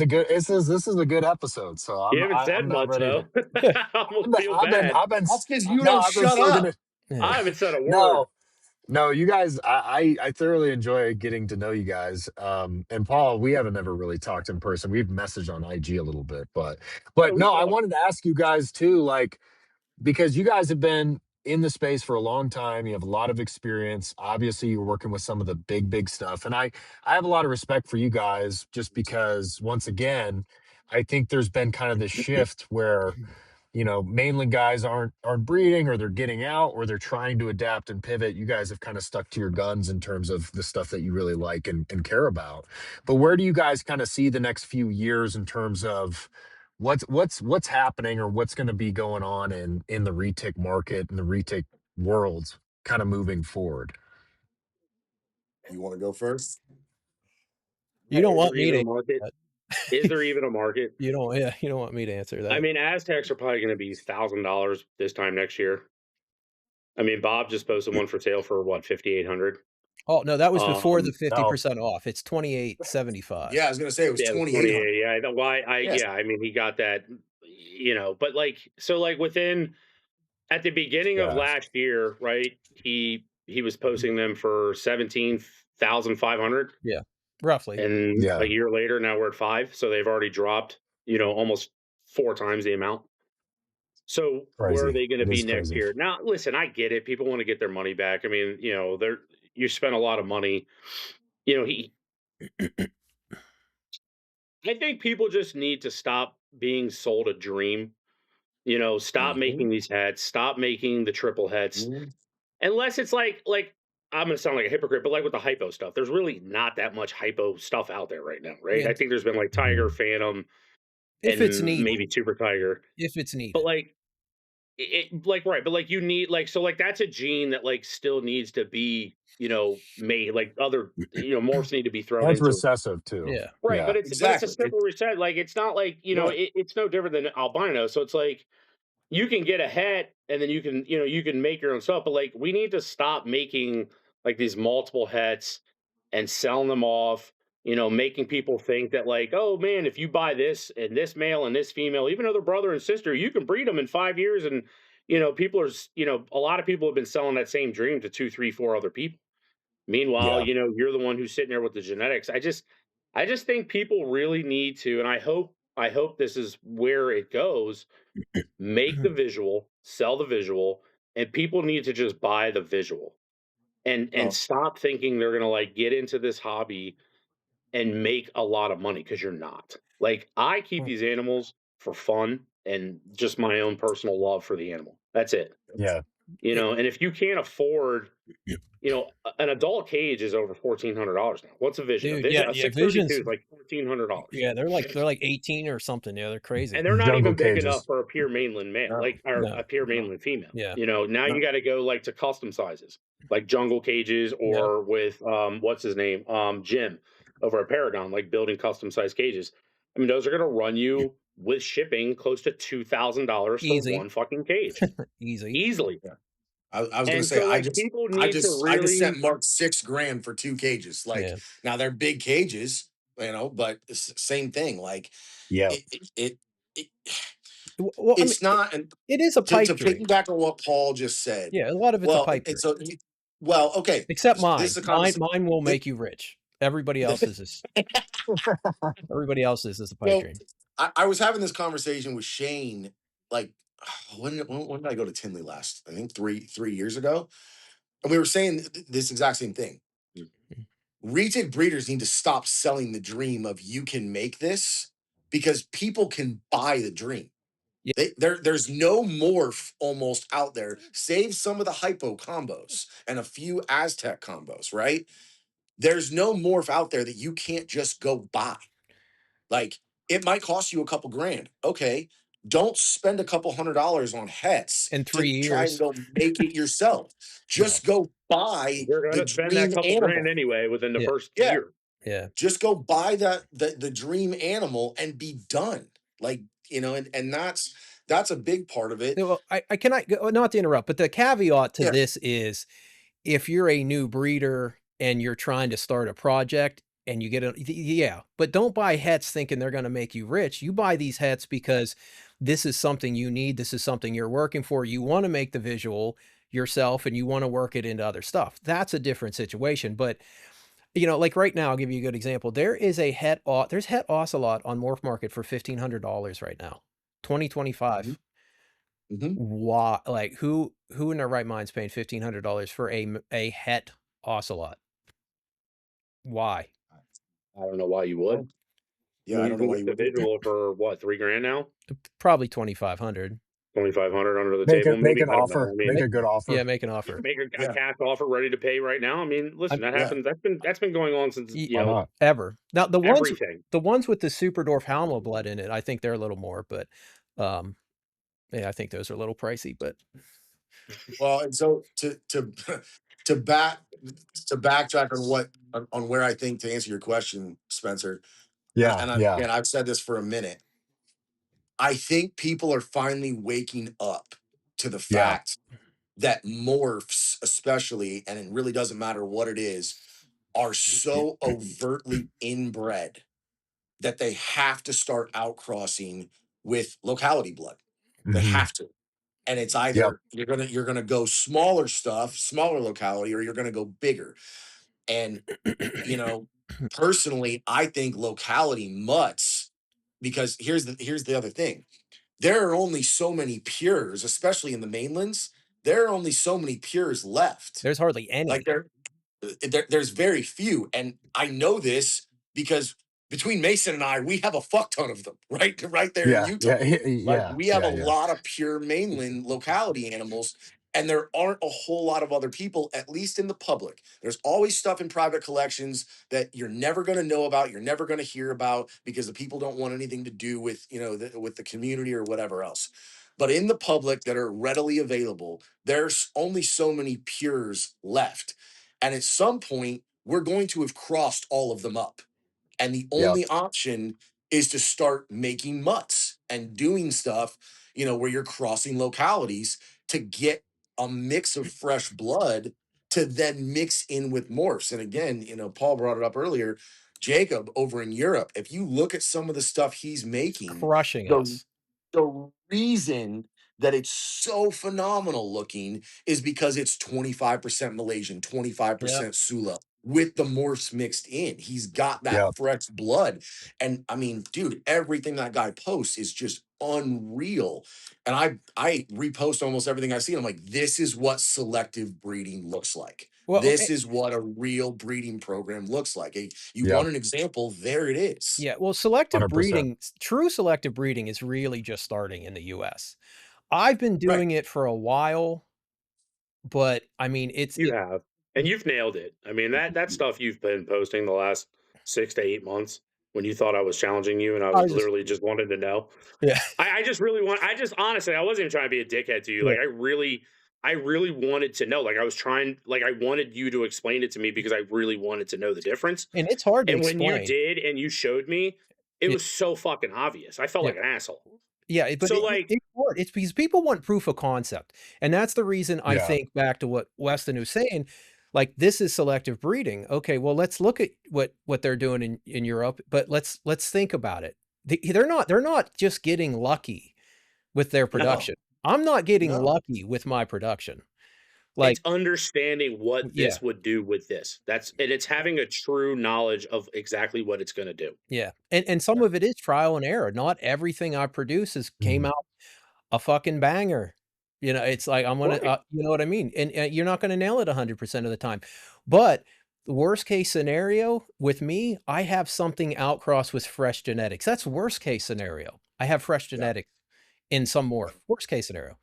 is a good episode. So You haven't said I'm not much, ready though. to. I almost feel bad. I've been. That's because you No, don't I've been shut still up. gonna. I haven't said a word. No, you guys. I thoroughly enjoy getting to know you guys. And Paul, we haven't ever really talked in person. We've messaged on IG a little bit, but Yeah, we no, I talked. wanted to ask you guys too, like, because you guys have been in the space for a long time. You have a lot of experience. Obviously, you're working with some of the big stuff. And I have a lot of respect for you guys just because, once again, I think there's been kind of this shift where, mainly guys aren't breeding, or they're getting out, or they're trying to adapt and pivot. You guys have kind of stuck to your guns in terms of the stuff that you really like and care about. But where do you guys kind of see the next few years in terms of what's happening, or what's going to be going on in the retic market and the retic world kind of moving forward? You want to go first? You don't Is want there me even to. a market? Is there even a market? You don't. Yeah. You don't want me to answer that. I mean, Aztecs are probably going to be $1,000 this time next year. I mean, Bob just posted one for sale for what, 5,800. Oh no, that was before the No. 50% off. It's 28.75. Yeah, I was gonna say it was Yeah, 2,800. Yeah, why? Yes. Yeah, I mean, he got that. But like, so like within at the beginning of Yeah. last year, right? He was posting them for 17,500. Yeah, roughly. And Yeah. a year later, now we're at 5. So they've already dropped, almost 4 times the amount. So where are they going to be next year? Now, listen, I get it. People want to get their money back. I mean, you spent a lot of money. I think people just need to stop being sold a dream. Stop making these heads. Stop making the triple heads. Unless it's like I'm going to sound like a hypocrite, but like with the hypo stuff, there's really not that much hypo stuff out there right now, right? Yeah. I think there's been like Tiger, Phantom, if and it's needed. maybe Super Tiger. If it's needed. But like, right, but like you need that's a gene that like still needs to be made, like other morphs need to be thrown That's into recessive too. Yeah. right, Yeah. but it's Exactly. a simple reset. Like it's not like it's no different than albino. So it's like you can get a het and then you can make your own stuff, but like we need to stop making like these multiple hets and selling them off, making people think that like, oh man, if you buy this and this male and this female, even though they're brother and sister, you can breed them in 5 years. And people are a lot of people have been selling that same dream to 2, 3, 4 other people. Meanwhile, Yeah. you're the one who's sitting there with the genetics. I just think people really need to, and I hope this is where it goes. Make the visual, sell the visual, and people need to just buy the visual and stop thinking they're gonna like get into this hobby and make a lot of money, because you're not. Like I keep these animals for fun and just my own personal love for the animal. That's it. Yeah. You know, and if you can't afford, you know, an adult cage is over $1,400 now. What's a Vision? Dude, yeah, A yeah, 632 Vision's is like $1,400. yeah, they're like 18 or something. Yeah, they're crazy. And they're not Jungle even big enough cages. for a pure mainland male, No, like or No, a pure no, mainland female. yeah, You know, now no. you got to go like to custom sizes, like jungle cages, yeah. or with what's his name, Jim over at Paragon, like building custom size cages. I mean, those are going to run you with shipping close to $2,000 for Easy, one fucking cage, easy. easily. Yeah. I was gonna And say so, like, people need to I just really, sent Mark $6,000 for 2 cages. Like Yeah. now they're big cages, but it's the same thing. Like Yeah. it Well, I mean, it's not. And it is a to pipe dream. piggyback on what Paul just said, Yeah, a lot of it's a well, pipe and dream. so well, okay, Except this mine. is a conversation. Mine will make you rich. Everybody else's is a pipe So dream. I was having this conversation with Shane, like when did I go to Tinley last? I think three years ago, and we were saying this exact same thing. Retail breeders need to stop selling the dream of you can make this, because people can buy the dream. Yeah. There's no morph almost out there, save some of the hypo combos and a few Aztec combos, right? There's no morph out there that you can't just go buy. Like, it might cost you a couple grand. Okay. Don't spend a couple $100 on hets In to 3 try and years. go make it yourself. Just go buy you're going the to spend that dream couple grand animal. anyway within the Yeah. first Yeah. year. Yeah. Just go buy the dream animal and be done. Like, and that's a big part of it. Well, I cannot not to interrupt, but the caveat to Yeah. this is if you're a new breeder and you're trying to start a project and you get yeah, but don't buy hets thinking they're going to make you rich. You buy these hets because this is something you need. This is something you're working for. You want to make the visual yourself and you want to work it into other stuff. That's a different situation. But like right now, I'll give you a good example. There is a there's het ocelot on Morph Market for $1,500 right now. 2025. Mm-hmm. Why? Like who in their right mind's paying $1,500 for a het ocelot? Why? I don't know why you would. Yeah, I You don't know can why get you the would. visual for what, $3,000 now? Probably 2,500. 2,500 under the Make table, it make maybe. an I don't know. offer. I mean, Make a good Yeah, offer. make an you offer. can make a Yeah. cash offer ready to pay right now. I mean, listen, that Yeah. happens. That's been going on since Why not? Ever. Now everything. the ones with the super dwarf Halma blood in it, I think they're a little more, but yeah, I think those are a little pricey, but Well, and so to backtrack on where I think, to answer your question, Spencer, Yeah. Yeah. and I've said this for a minute. I think people are finally waking up to the Yeah. fact that morphs, especially, and it really doesn't matter what it is, are so overtly inbred that they have to start outcrossing with locality blood. They Mhm. have to. And it's Yep. either you're gonna go smaller stuff, smaller locality, or you're gonna go bigger. And personally, I think locality mutts, because here's the other thing. There are only so many pures, especially in the mainlands. There are only so many pures left. there's hardly Like any. there's very few, and I know this because between Mason and I, we have a fuck ton of them, right there in Yeah. Utah. Yeah. Like, Yeah. we have Yeah. a Yeah. lot of pure mainland locality animals, and there aren't a whole lot of other people, at least in the public. There's always stuff in private collections that you're never going to know about, you're never going to hear about, because the people don't want anything to do with with the community or whatever else. But in the public that are readily available, there's only so many pures left. And at some point, we're going to have crossed all of them up. And the Yep. only option is to start making mutts and doing stuff, where you're crossing localities to get a mix of fresh blood to then mix in with morphs. And again, Paul brought it up earlier. Jacob over in Europe, if you look at some of the stuff he's making, Crushing the us. the reason that it's so phenomenal looking is because it's 25% Malaysian, 25% Sula with the morphs mixed in. He's got that Yep. fresh blood. And I mean, dude, everything that guy posts is just unreal. And I repost almost everything I see. And I'm like, this is what selective breeding looks like. Well, This is what a real breeding program looks like. You Yep. want an example? There it is. yeah, well, selective 100%. breeding, true selective breeding is really just starting in the US. I've been Right. doing it for a while. but I mean, You have, and you've nailed it. I mean, that stuff you've been posting the last 6 to 8 months when you thought I was challenging you and I I was was just, literally just wanted to know. yeah, I just really want I just honestly, I wasn't even trying to be a dickhead to you. yeah, Like, I really wanted to know. Like, I was trying like, I wanted you to explain it to me because I really wanted to know the difference. and it's hard to And when you explain. did and you showed me, it It, was so fucking obvious. I felt yeah. like an asshole. Yeah, but So, like it's hard. It's because people want proof of concept, and that's the reason I Yeah. think back to what Weston was saying, like, this is selective breeding. Okay, well, let's look at what they're doing in Europe, but let's think about it. They're not just getting lucky with their No, production. I'm not getting no. lucky with my production. It's Like, understanding what yeah, this would do with this. It's having a true knowledge of exactly what it's gonna do. yeah, and some of it is trial and error. Not everything I produce has came Mhm. out a fucking banger. You know, it's like I'm gonna, Right. you know what I mean? And you're not gonna nail it 100% of the time. But the worst case scenario with me, I have something outcrossed with fresh genetics. That's worst case scenario. I have fresh Yeah. genetics in some morph. Worst case scenario,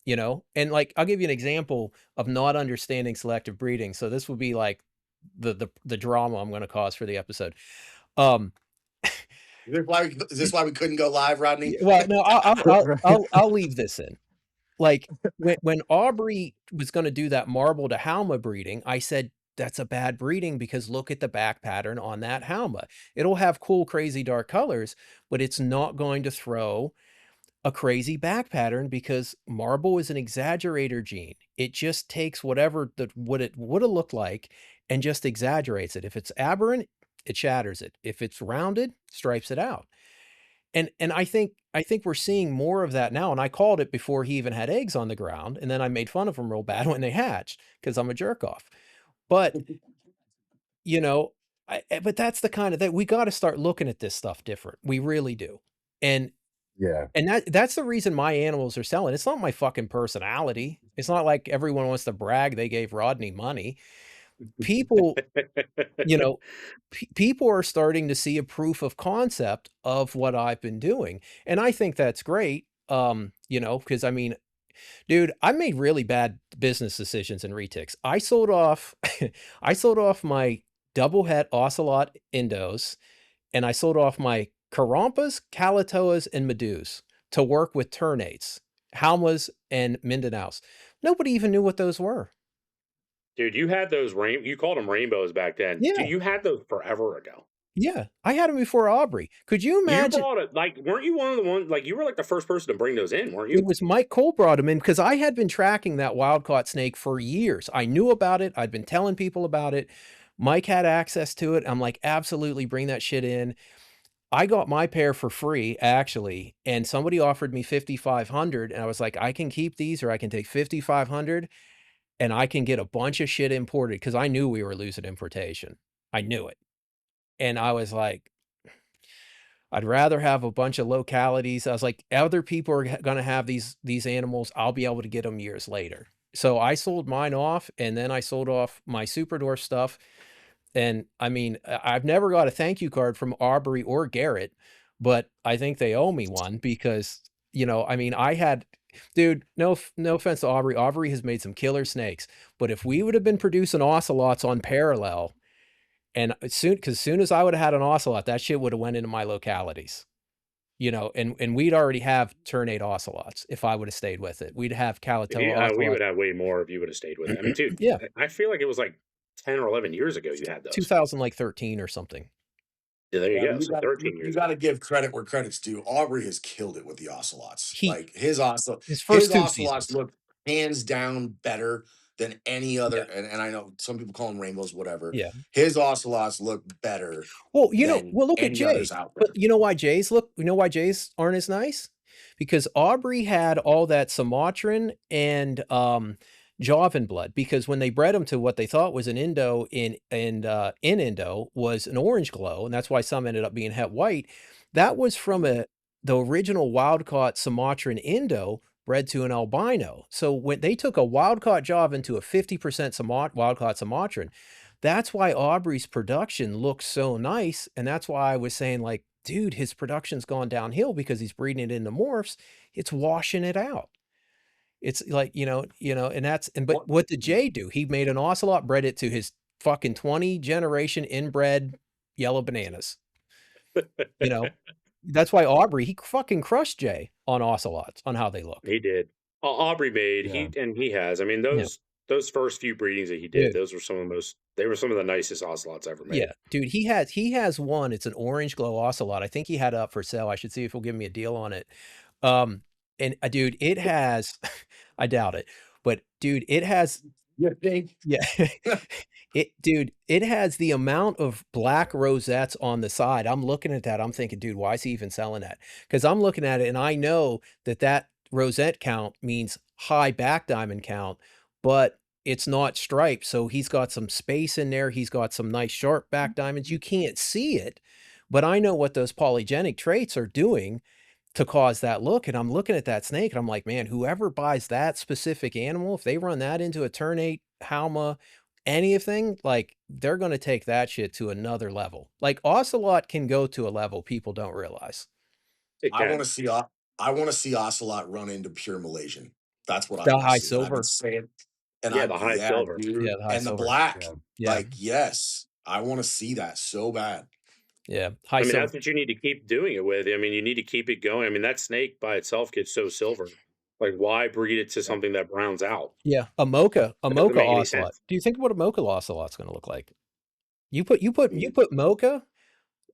you know? And like, I'll give you an example of not understanding selective breeding. So this would be like the drama I'm gonna cause for the episode. Um, Is this why we couldn't go live, Rodney? well, no, Right. I'll leave this in. Like, when Aubrey was gonna do that marble to Halma breeding, I said, "That's a bad breeding because look at the back pattern on that Halma. It'll have cool, crazy dark colors, but it's not going to throw a crazy back pattern because marble is an exaggerator gene. It just takes whatever what it woulda looked like and just exaggerates it. If it's aberrant, it shatters it. If it's rounded, stripes it out." And I think we're seeing more of that now, and I called it before he even had eggs on the ground, and then I made fun of him real bad when they hatched because 'cause I'm a jerk off. But, you know, but that's the kind of that we gotta start looking at this stuff different. We really do. And Yeah. and that's the reason my animals are selling. It's not my fucking personality. It's not like everyone wants to brag they gave Rodney money. People, you know, people are starting to see a proof of concept of what I've been doing, and I think that's great, you know, because I mean, dude, I made really bad business decisions in retics. I sold off I sold off my double het ocelot indos, and I sold off my Carrampas, Calatoas, and Medus to work with ternates, Halmas, and Mindanaus. Nobody even knew what those were. Dude, you had those you called them rainbows back then. Dude, Yeah, you had those forever ago. yeah. I had them before Aubrey. Could you You imagine? brought it like, weren't you one of the ones like, you were like the first person to bring those in, weren't It you? was Mike Cole brought him in because I had been tracking that wild-caught snake for years. I knew about it. I'd been telling people about it. Mike had access to it. I'm like, "Absolutely, bring that shit in." I got my pair for free, actually, and somebody offered me 5,500, and I was like, "I can keep these or I can take 5,500, and I can get a bunch of shit imported because I knew we were losing importation. I knew it. And I was like, I'd rather have a bunch of localities. I was like, other people are gonna have these animals. I'll be able to get them years later. So I sold mine off, and then I sold off my Super Dwarf stuff. And I mean, I've never got a thank you card from Aubrey or Garrett, but I think they owe me one because, you know, I mean, I had, dude, no offense to Aubrey. Aubrey has made some killer snakes, but if we would have been producing ocelots on parallel, and soon as I would have had an ocelot, that shit would have went into my localities, you know, and we'd already have ternate ocelots if I would have stayed with it. We'd have If Calatoa you we ocelots. would have way more if you would have stayed with it. I mean, dude, Yeah, I feel like it was like 10 or 11 years ago you had those. 2000 like 13 or something. Yeah, there you Yeah, go. So 13 you years got ago. to give credit where credit's due. Aubrey has killed it with the ocelots. He Like his his first 2 ocelots seasons. look hands down better than any other. Yeah, And I know some people call them rainbows, whatever. yeah. His ocelots look better Well, than look at any others Jay's. out But there. you know why Jay's aren't as nice? Because Aubrey had all that Sumatran and Javan blood. Because when they bred them to what they thought was an Indo in Indo was an orange glow, and that's why some ended up being het white. That was from the original wild caught Sumatran Indo bred to an albino. So when they took a wild caught Javan to a 50% wild caught Sumatran, that's why Aubrey's production looks so nice, and that's why I was saying, like, "Dude, his production's gone downhill because he's breeding it into morphs. It's washing it out." It's like, and but what did Jay do? He made an ocelot, bred it to his fucking 20 generation inbred yellow bananas. That's why Aubrey, he fucking crushed Jay on ocelots, on how they look. He did. Aubrey made Yeah. he has. I mean, those first few breedings that he did, Dude. those were they were some of the nicest ocelots ever made. Yeah, dude, he has one. It's an orange glow ocelot. I think he had it up for sale. I should see if he'll give me a deal on it. And dude, it has, I doubt it, but dude, it has, You think? yeah, it has the amount of black rosettes on the side. I'm looking at that. I'm thinking, dude, why is he even selling that? Because I'm looking at it and I know that rosette count means high back diamond count, but it's not striped. So he's got some space in there. He's got some nice sharp back diamonds. You can't see it, but I know what those polygenic traits are doing to cause that look. And I'm looking at that snake and I'm like, man, whoever buys that specific animal, if they run that into a ternate, Halma, anything, like they're going to take that shit to another level. Like ocelot can go to a level people don't realize. I want to see ocelot run into pure Malaysian. That's what I The want to high see. And I've been silver. saying, and the high silver. dude, Yeah, the high and the silver. black. Yeah. Like, yes, I want to see that so bad. Yeah, high I mean, silver. that's what you need to keep doing it with. I mean, you need to keep it going. I mean, that snake by itself gets so silver. Like, why breed it to something that browns out? Yeah, a mocha doesn't make any ocelot. sense. Do you think what a mocha ocelot's going to look like? You put mocha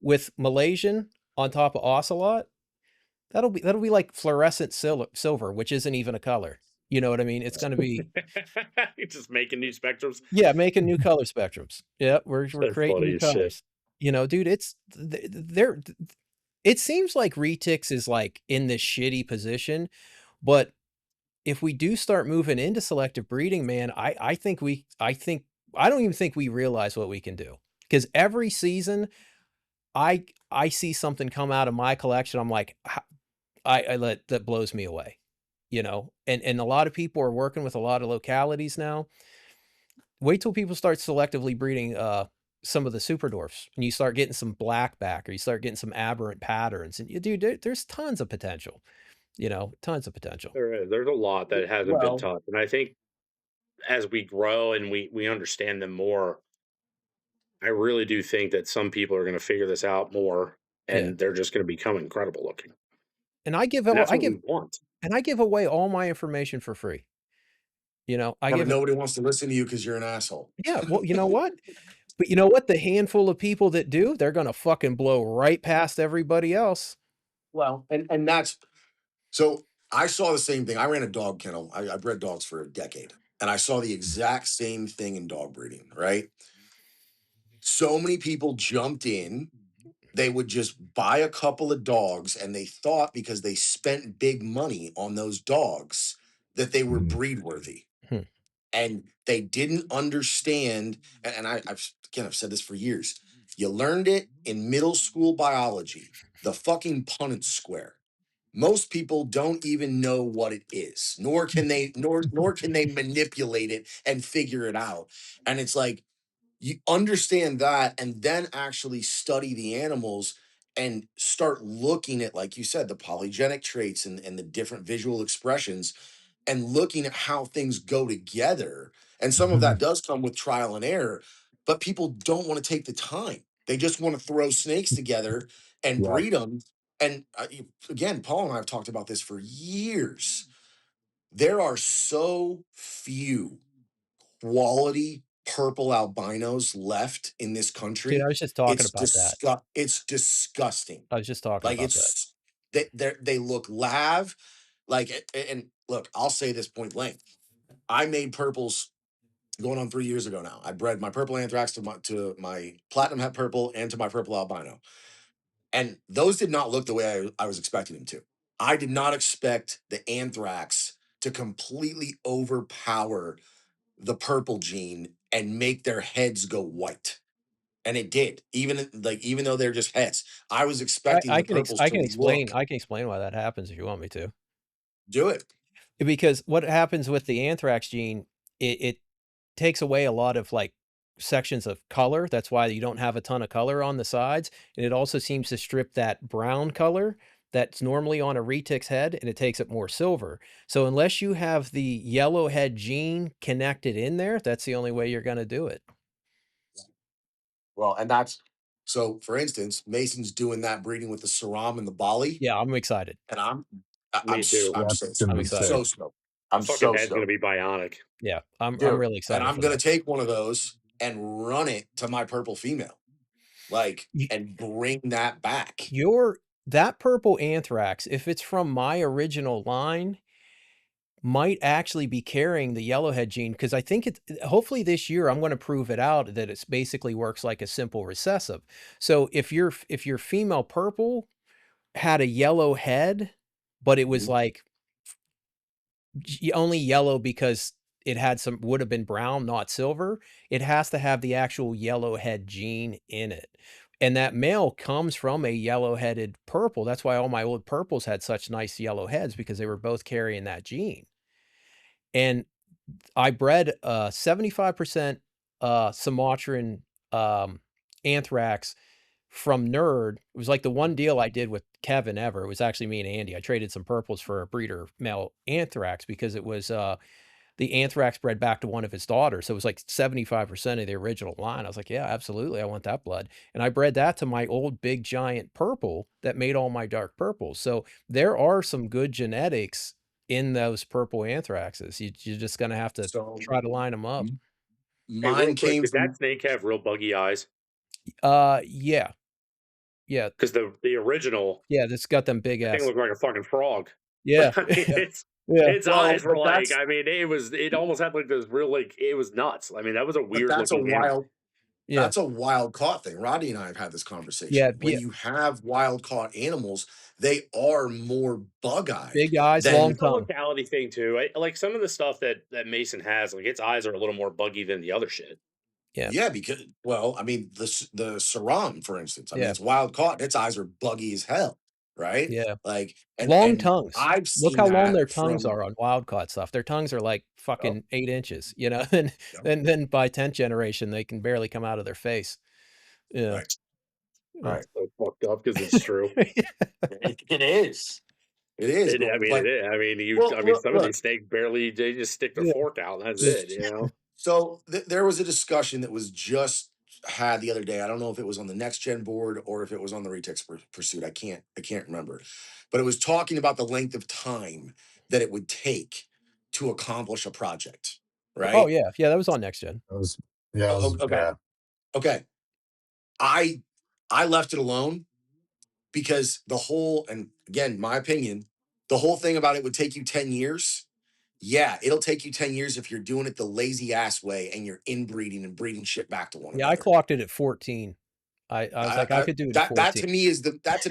with Malaysian on top of ocelot. That'll be like fluorescent silver, which isn't even a color. You know what I mean? It's going to be You're just making new spectrums. Yeah, making new color spectrums. Yeah, we're creating funny new as shit. colors. Dude, it's there. It seems like Retix is like in this shitty position, but if we do start moving into selective breeding, man, I don't even think we realize what we can do. Because every season I see something come out of my collection, I'm like, that blows me away. And a lot of people are working with a lot of localities now. Wait till people start selectively breeding some of the super dwarfs and you start getting some black back or you start getting some aberrant patterns. And dude, there's tons of potential. Tons of potential. There is. There's a lot that hasn't been touched. And I think as we grow and we understand them more, I really do think that some people are going to figure this out more and they're just going to become incredible looking. And I give away all my information for free. Nobody wants to listen to you because you're an asshole. Yeah, well, you know what? But you know what? The handful of people that do, they're gonna fucking blow right past everybody else. Well, and that's so I saw the same thing. I ran a dog kennel. I bred dogs for a decade, and I saw the exact same thing in dog breeding, right? So many people jumped in. They would just buy a couple of dogs, and they thought because they spent big money on those dogs that they were breed worthy. And they didn't understand. And I've said this for years. You learned it in middle school biology, the fucking Punnett square. Most people don't even know what it is, nor can they manipulate it and figure it out. And it's like, you understand that and then actually study the animals and start looking at, like you said, the polygenic traits and the different visual expressions and looking at how things go together. And some of that does come with trial and error, but people don't want to take the time. They just want to throw snakes together and breed them. And again, Paul and I have talked about this for years. There are so few quality purple albinos left in this country. Dude, I was just talking about that. It's disgusting. I was just talking about that. They look lav. Like, and look, I'll say this point blank. I made purples going on 3 years ago now. I bred my purple anthrax to my platinum het purple and to my purple albino. And those did not look the way I was expecting them to. I did not expect the anthrax to completely overpower the purple gene and make their heads go white. And it did. Even though they're just heads. I was expecting the purples to explain why that happens if you want me to. Do it. Because what happens with the anthrax gene, it takes away a lot of like sections of color. That's why you don't have a ton of color on the sides. And it also seems to strip that brown color that's normally on a retic's head, and it takes up more silver. So unless you have the yellow head gene connected in there, that's the only way you're gonna do it. Well, and that's so. For instance, Mason's doing that breeding with the Saram and the Bali, Yeah, I'm excited. and Me too. Yeah, it's gonna I'm be excited. sick. so stoked. The I'm fucking so head's gonna stoked, be bionic. Yeah, I'm dude. really And excited I'm for gonna that. take one of those and run it to my purple female, like, Y and bring that back. that purple anthrax, if it's from my original line, might actually be carrying the yellowhead gene, because I think it's hopefully this year I'm gonna prove it out that it's basically works like a simple recessive. So if your female purple had a yellow head, but it was Mhm. like only yellow because it had some would have been brown, not silver, it has to have the actual yellow-head gene in it. And that male comes from a yellow-headed purple. That's why all my old purples had such nice yellow heads, because they were both carrying that gene. And I bred 75% Sumatran anthrax from Nerd. It was like the one deal I did with Kevin ever. It was actually me and Andy. I traded some purples for a breeder male anthrax because it was the anthrax bred back to one of his daughters. So it was like 75% of the original line. I was like, yeah, absolutely. I want that blood. And I bred that to my old big giant purple that made all my dark purples. So there are some good genetics in those purple anthraxes. You're just going to have to So try to line them up. Hey, real mine quick, came did that from. snake have real buggy eyes? Yeah. Yeah. Because the original, Yeah. That's got them big that thing ass. looked like a fucking frog. Yeah. Like, I mean, Yeah. Yeah. its Well, eyes were but like, I mean, it almost had like this real, like, it was nuts. I mean, that was a but weird that's a looking animal. wild. Yeah. That's a wild caught thing. Rodney and I have had this Yeah. conversation. When Yeah. you have wild caught animals, they are more bug eyed Big eyes, I think long than. it's a tongue. locality thing too. Like some of the stuff that Mason has, like its eyes are a little more buggy than the other shit. Yeah. Yeah, because, well, I mean, the Saram, for instance, I mean, Yeah. it's wild caught. Its eyes are buggy as hell, right? Yeah. Like, Long and tongues. I've Look seen how long that their tongues from. are on wild caught stuff. Their tongues are like Yep, fucking 8 inches, and yep, then by 10th generation, they can barely come out of their face. Yeah. right, Yeah. right. So fucked up because it's true. It is. It is. I mean, it But is. I mean, well, I mean, some of look. these snakes barely they just stick their Yeah. fork out and that's Yeah. it. You know. So there was a discussion that was just had the other day. I don't know if it was on the next gen board or if it was on the Retex Pursuit. I can't remember. But it was talking about the length of time that it would take to accomplish a project, Oh, right? yeah. Yeah, that was on next gen. That was, yeah, it was, Okay. yeah. Okay. I I left it alone because the whole, and again, my opinion, the whole thing about it would take you 10 years. Yeah, it'll take you 10 years if you're doing it the lazy ass way and you're inbreeding and breeding shit back to one Yeah, I another. clocked it at 14. I was like, I could do it at That 14. to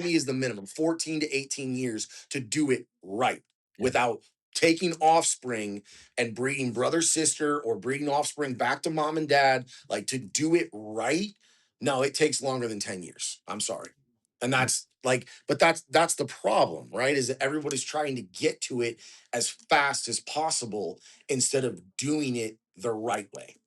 me is the minimum 14 to 18 years to do it right Yeah. without taking offspring and breeding brother sister or breeding offspring back to mom and dad, like, to do it right. No, it takes longer than 10 years. I'm sorry. And Mm. that's like, but that's the problem, right? Is that everybody's trying to get to it as fast as possible instead of doing it the right way.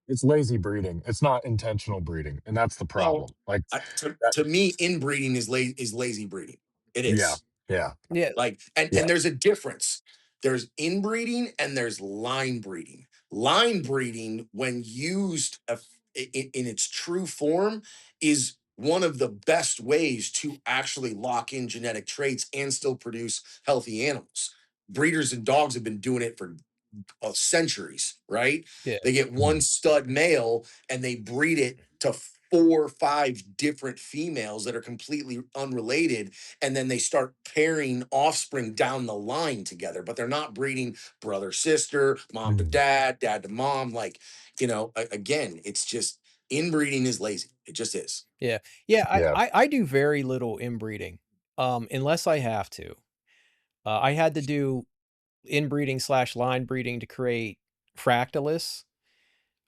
It's lazy breeding. It's not intentional breeding, and that's the Well, problem. Like to, that. to me, inbreeding is lazy breeding. It Yeah, is. yeah, Yeah. Like, and yeah. there's a difference. There's inbreeding and there's line breeding. Line breeding, when used in its true form, is one of the best ways to actually lock in genetic traits and still produce healthy animals. Breeders and dogs have been doing it for centuries, right? Yeah. They get one Mhm. stud male and they breed it to 4 or 5 different females that are completely unrelated, and then they start pairing offspring down the line together, but they're not breeding brother sister, mom to Mhm. dad, dad to mom. Like, again, it's just, inbreeding is lazy. It just is. Yeah. Yeah, Yeah. I do very little inbreeding, unless I have to. I had to do inbreeding/line breeding to create Fractalis.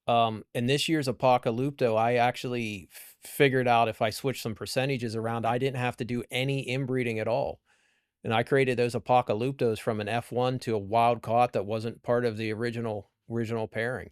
And this year's Apocalypto, I actually figured out if I switched some percentages around, I didn't have to do any inbreeding at all. And I created those Apocalyptos from an F1 to a wild caught that wasn't part of the original pairing.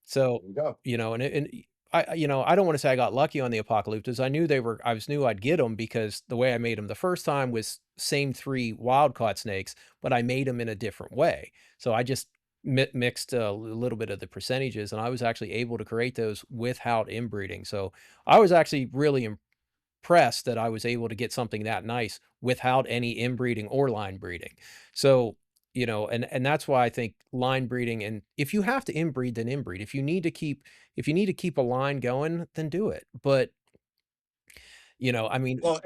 So, There you go. and I don't want to say I got lucky on the Apocalyptus. I knew I'd get them because the way I made them the first time was same 3 wild caught snakes, but I made them in a different way. So I just mixed a little bit of the percentages, and I was actually able to create those without inbreeding. So I was actually really impressed that I was able to get something that nice without any inbreeding or line breeding. So, and that's why I think line breeding, and if you have to inbreed, then inbreed. If you need to keep a line going, then do it. But, I mean, Well,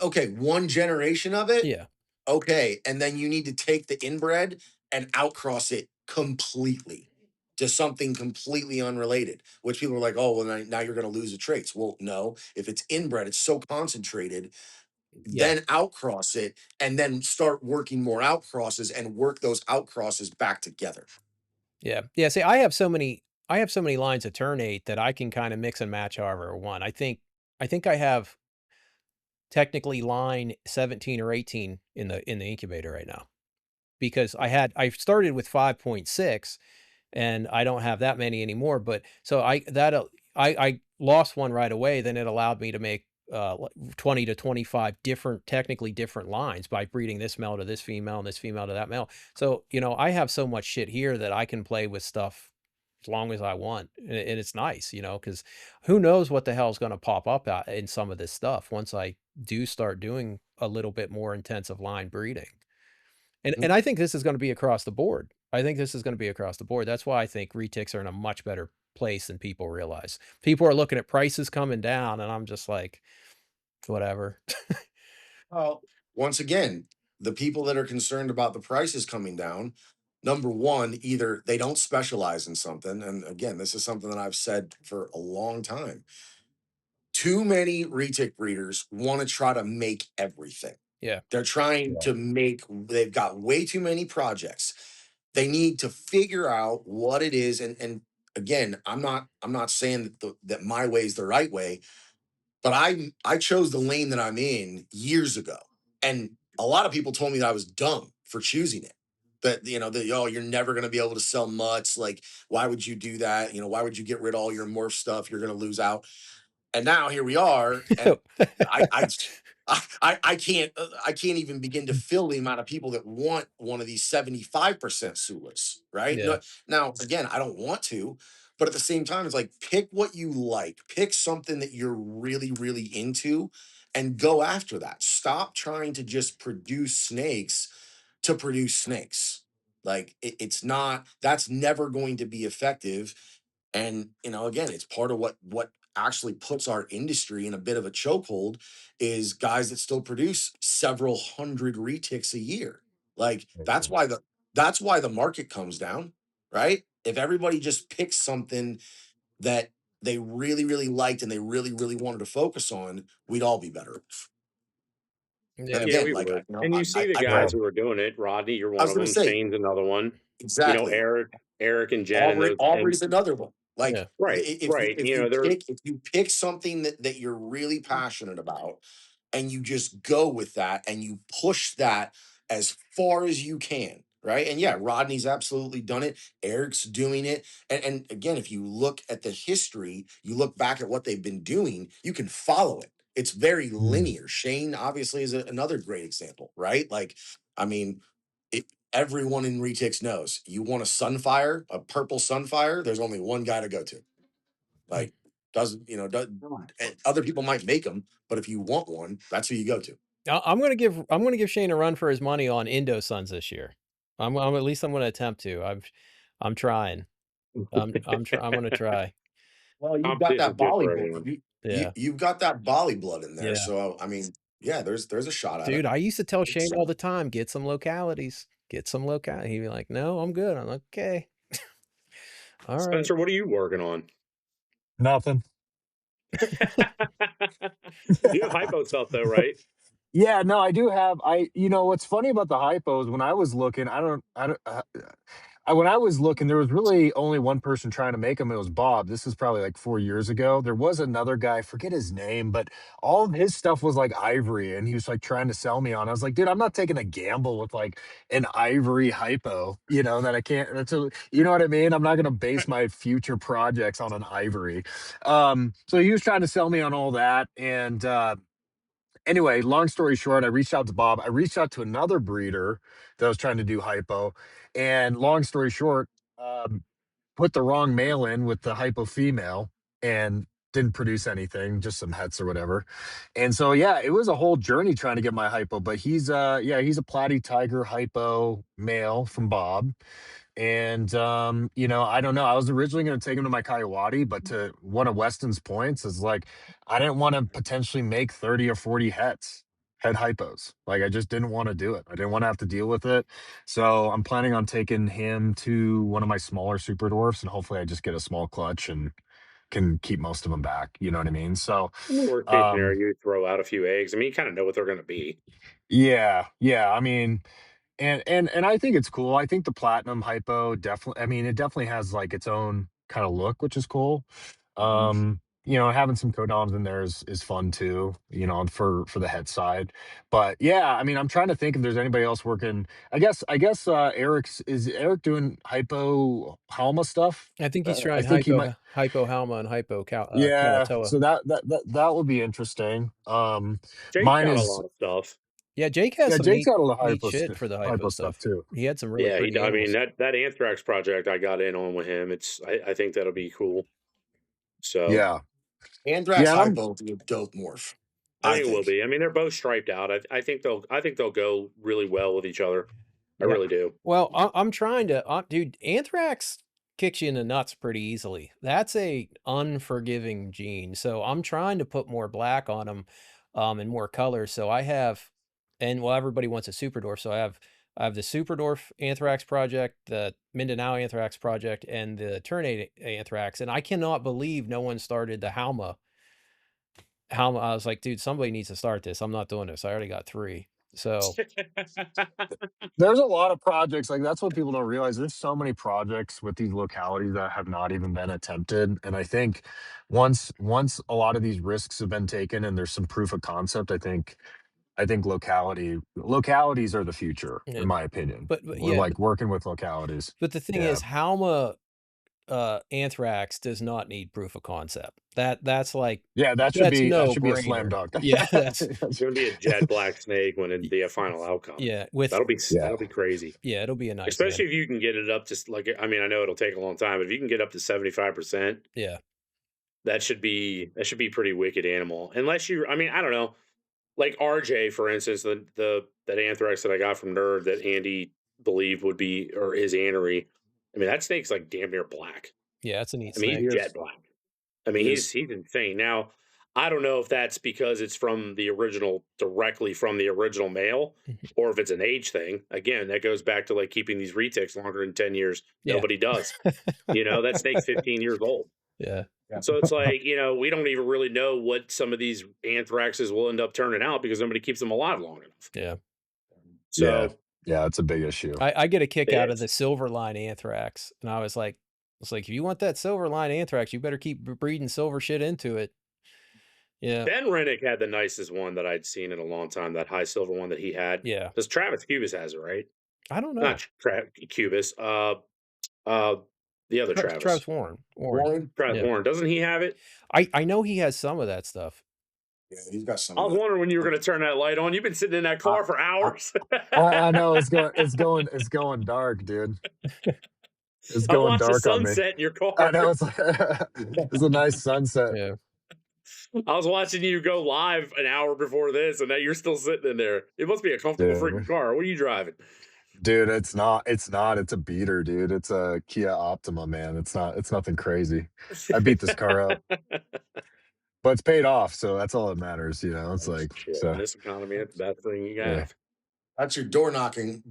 okay, one generation of it, yeah, okay, and then you need to take the inbred and outcross it completely to something completely unrelated, which people are like, oh, well, now you're going to lose the traits. Well, no, if it's inbred, it's so concentrated, yeah, then outcross it and then start working more outcrosses and work those outcrosses back together. yeah, yeah. See, I have so many lines of ternate that I can kind of mix and match however I want. I think I have technically line 17 or 18 in the incubator right now because I started with 5.6 and I don't have that many anymore. But so I lost one right away. Then it allowed me to make 20 to 25 technically different lines by breeding this male to this female and this female to that male. So I have so much shit here that I can play with stuff as long as I want, and it's nice, because who knows what the hell is going to pop up in some of this stuff once I do start doing a little bit more intensive line breeding. And Mhm. I think this is gonna be across the board. I think this is gonna be across the board. That's why I think retics are in a much better place than people realize. People are looking at prices coming down, and I'm just like, "Whatever." Well, once again, the people that are concerned about the prices coming down, number one, either they don't specialize in something. And again, this is something that I've said for a long time. Too many retic breeders want to try to make everything. Yeah. They're trying Yeah. to they've got way too many projects. They need to figure out what it is. And again, I'm not saying that my way is the right way, but I chose the lane that I'm in years ago. And a lot of people told me that I was dumb for choosing it. That oh, you're never gonna be able to sell mutts. Like, why would you do that? Why would you get rid of all your morph stuff? You're gonna lose out. And now here we are, and I I I can't even begin to fill the amount of people that want one of these 75% Sulas, right? Yeah. No, now again, I don't want to, but at the same time, it's like pick what you like, pick something that you're really, really into, and go after that. Stop trying to just produce snakes to produce snakes. Like it's not, that's never going to be effective. And again, it's part of what actually puts our industry in a bit of a chokehold is guys that still produce several hundred retics a year. Like that's why the market comes down, right? If everybody just picks something that they really, really liked and they really, really wanted to focus on, we'd all be better. And Yeah. Yeah, again, we like would. And you see the I Yeah. guys who are doing it. Rodney, you're I one was of gonna them. say Shane's another one. exactly. Eric and Jen and Aubrey those. And Aubrey's another one. Like Yeah. right, if you right. if you They're pick something that you're really passionate about and you just go with that and you push that as far as you can, right? And yeah, Rodney's absolutely done it. Eric's doing it. And again, if you look at the history, you look back at what they've been doing, you can follow it. It's very Mm. linear. Shane obviously is another great example, right? Like, I mean, everyone in Retix knows you want a sunfire, a purple sunfire. There's only one guy to go to. Like, doesn't other people might make them, but if you want one, that's who you go to. I'm gonna give Shane a run for his money on Indo Suns this year. At least I'm gonna attempt to. I'm trying. I'm gonna try. Well, you've got competition that is good Bali for blood. everyone. You Yeah. you've got that Bali blood in there. Yeah. So I mean, yeah, there's a shot at it. Dude, I used to tell Shane It's, all the time, "Get some localities. Get some local." He'd be like, "No, I'm good." I'm like, "Okay. All right." Spencer, what are you working on? Nothing. You have hypo stuff though, right? Yeah, no, I do have. What's funny about the hypos when I was looking, I don't, when I was looking, there was really only one person trying to make them. It was Bob. This is probably like 4 years ago. There was another guy, forget his name, but all of his stuff was like ivory, and he was like trying to sell me on. I was like, dude, I'm not taking a gamble with like an ivory hypo, that I can't. You know what I mean? I'm not going to base my future projects on an ivory. So he was trying to sell me on all that, and anyway, long story short, I reached out to Bob. I reached out to another breeder that was trying to do hypo. And long story short, um, put the wrong male in with the hypo female and didn't produce anything, just some hets or whatever. And so yeah, it was a whole journey trying to get my hypo, but he's a platy tiger hypo male from Bob. And I don't know. I was originally going to take him to my Coyote, but to one of Weston's points is like I didn't want to potentially make 30 or 40 head hypos. Like I just didn't want to do it. I didn't want to have to deal with it. So I'm planning on taking him to one of my smaller super dwarfs, and hopefully I just get a small clutch and can keep most of them back. You know what I mean? So In the worst case um scenario, you throw out a few eggs. I mean, you kind of know what they're going to be. yeah. I mean, and I think it's cool. I think the platinum hypo definitely. I mean, it definitely has like its own kind of look, which is cool. Having some codoms in there is fun too. For the head side. But yeah, I mean, I'm trying to think if there's anybody else working. I guess is Eric doing hypo Halma stuff. I think he's I trying think he might. hypo Halma and hypo Yeah, Kalatoa. so that would be interesting. Jake's Mine got a is lot of stuff. Yeah, Jake has yeah. some Jake's got a lot of neat shit for the hypo hypo stuff. stuff too. He had some really Yeah, pretty I mean animals. that anthrax project I got in on with him. I think that'll be cool. So Yeah. Anthrax Yeah, and I'm hypo will be a dope morph. I I think it will think. be. I mean, they're both striped out. I think they'll go really well with each other. I Yeah. really do. Well, I'm trying to, dude. Anthrax kicks you in the nuts pretty easily. That's a unforgiving gene. So I'm trying to put more black on them, and more colors. So I have, and well, everybody wants a super dwarf. So I have the super dwarf anthrax project, the Mindanao anthrax project, and the Ternate anthrax. And I cannot believe no one started the Halma. I was like, dude, somebody needs to start this. I'm not doing this. I already got 3. So there's a lot of projects like that's what people don't realize. There's so many projects with these localities that have not even been attempted. And I think once a lot of these risks have been taken and there's some proof of concept, I think localities are the future, yeah. in my opinion. But We're yeah, like working with localities. but the thing Yeah. is, Halma anthrax does not need proof of concept. That's like Yeah, that's that no should be a slam brainer. dunk. Yeah, that's It's going to be a jet black snake when it the final outcome. yeah. Yeah. That'll be crazy. Yeah, it'll be a nice Especially one. if you can get it up to like I mean I know it'll take a long time, but if you can get up to 75%, Yeah, that should be pretty wicked animal. Unless you, I mean I don't know, like RJ for instance, that anthrax that I got from Nerd that Andy believed would be or his anery. I mean that snake's like damn near black. yeah, it's a neat I mean snake. he's jet black. I mean, He he's is. insane. Now, I don't know if that's because it's directly from the original male, Mhm. or if it's an age thing. Again, that goes back to like keeping these retics longer than 10 years. Yeah. Nobody does. That snake's 15 years old. Yeah, So it's like, we don't even really know what some of these anthraxes will end up turning out because nobody keeps them alive long enough. yeah. Yeah. So Yeah, it's a big issue. I get a kick it out of is. the silver line anthrax, and I was like, if you want that silver line anthrax, you better keep breeding silver shit into it. Yeah, Ben Rennick had the nicest one that I'd seen in a long time, that high silver one that he had. yeah. Because Travis Cubis has it, right? I don't know. Not Cubis. The other Travis. Travis Warren. Travis Yeah. Warren. Doesn't he have it? I know he has some of that stuff. Yeah, he's got some. I of was that. wondering when you were going to turn that light on. You've been sitting in that car for hours. I know it's going dark, dude. It's I going watched the dark on me. sunset in your car. I know it's a nice sunset. Yeah. I was watching you go live an hour before this, and now you're still sitting in there. It must be a comfortable freaking car. What are you driving? Dude, it's not. It's a beater, dude. It's a Kia Optima, man. It's nothing crazy. I beat this car up, but it's paid off, so that's all that matters. It's like Shit, so. in this economy, it's the best thing you got. Yeah. That's your door knocking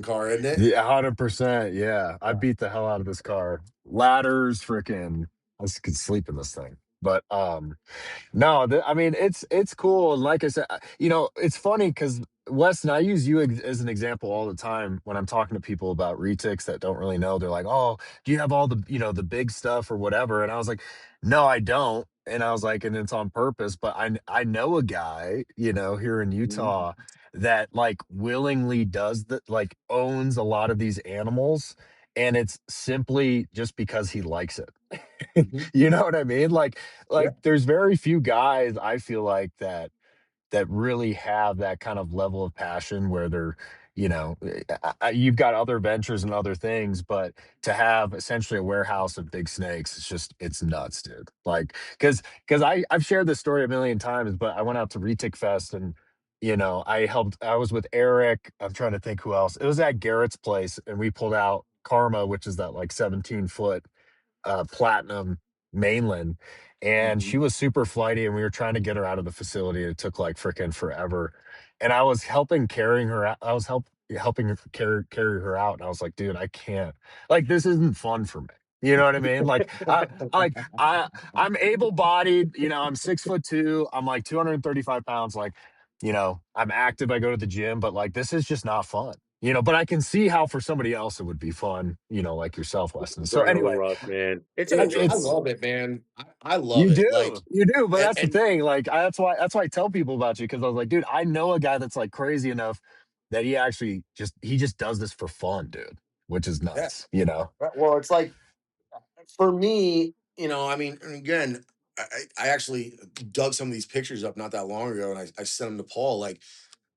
car, isn't it? Yeah, 100%. Yeah, I beat the hell out of this car. Ladders, freaking. I could sleep in this thing, but no, I mean it's cool. And like I said, it's funny because Weston, I use you as an example all the time when I'm talking to people about retics that don't really know. They're like, "Oh, do you have all the the big stuff or whatever?" And I was like, "No, I don't." And I was like, "And it's on purpose." But I know a guy, here in Utah that like willingly does that, like owns a lot of these animals, and it's simply just because he likes it. Mhm. You know what I mean? Like Yeah. there's very few guys I feel like that really have that kind of level of passion where they're you've got other ventures and other things, but to have essentially a warehouse of big snakes, it's nuts, dude. Like because I've shared this story a million times, but I went out to retic fest, and I was with Eric. I'm trying to think who else. It was at Garrett's place, and we pulled out Karma, which is that like 17-foot platinum mainland, and Mhm. she was super flighty, and we were trying to get her out of the facility. It took like freaking forever, and I was helping carrying her out. I was helping her carry her out, and I was like, dude, I can't. Like, this isn't fun for me. You know what I mean? Like I'm able bodied. I'm 6'2". I'm like 235 pounds. Like, I'm active. I go to the gym, but like this is just not fun. But I can see how for somebody else it would be fun. Like yourself, Weston. So Adrenaline anyway, rush, man. It's I addicting. it's love it, man. I love you it. Like, do, but that's the and thing. Like that's why I tell people about you, because I was like, dude, I know a guy that's like crazy enough that he just does this for fun, dude, which is yeah. nuts. Well, it's like for me, I mean, and again, I actually dug some of these pictures up not that long ago, and I sent them to Paul. Like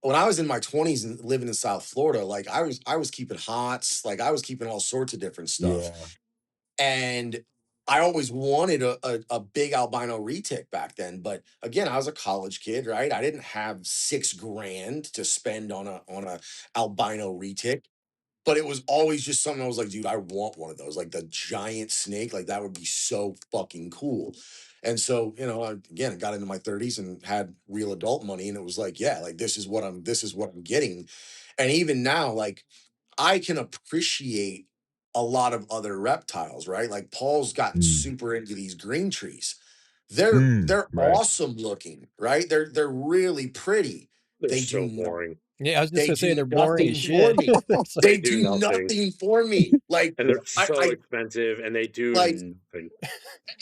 when I was in my 20s and living in South Florida, like I was keeping hots, like I was keeping all sorts of different stuff, Yeah. and I always wanted a big albino retic back then. But again, I was a college kid, right? I didn't have 6 grand to spend on a albino retic. But it was always just something I was like, dude, I want one of those, like the giant snake, like that would be so fucking cool. And so, again, I got into my 30s and had real adult money, and it was like, yeah, like this is what I'm getting. And even now, like I can appreciate a lot of other reptiles, right? Like Paul's gotten Mm. super into these green trees. They're Mm. they're Right. awesome looking, right? They're really pretty. They're They do so not boring. Yeah, I was just they gonna say do they're boring as nothing for shit. me. It's like, They They do do nothing. nothing for me. Like And they're I, so I expensive and they do like nothing.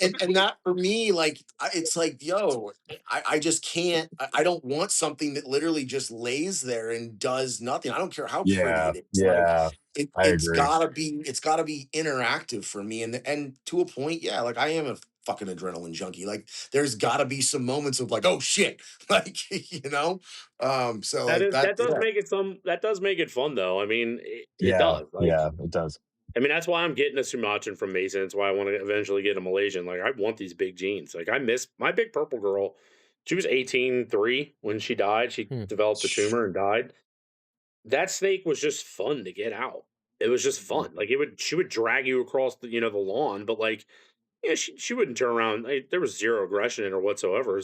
and that for me, like it's like, yo, I just can't. I don't want something that literally just lays there and does nothing. I don't care how pretty Yeah. it is. Like Yeah. it, I it's agree. gotta be, it's gotta be interactive for me. And to a point, yeah, like I am a fucking adrenaline junkie. Like there's gotta be some moments of like, oh shit, like So That like is that, yeah. that does make it fun though. I mean, it Yeah. does. Like, Yeah. It does. I mean, that's why I'm getting a Sumatran from Mason. That's why I want to eventually get a Malaysian. Like, I want these big genes. Like, I miss my big purple girl. She was 18.3 when she died. She hmm. developed a tumor and died. That snake was just fun to get out. It was just fun. Like, she would drag you across the lawn, but like, yeah, she wouldn't turn around. Like, there was zero aggression in her whatsoever.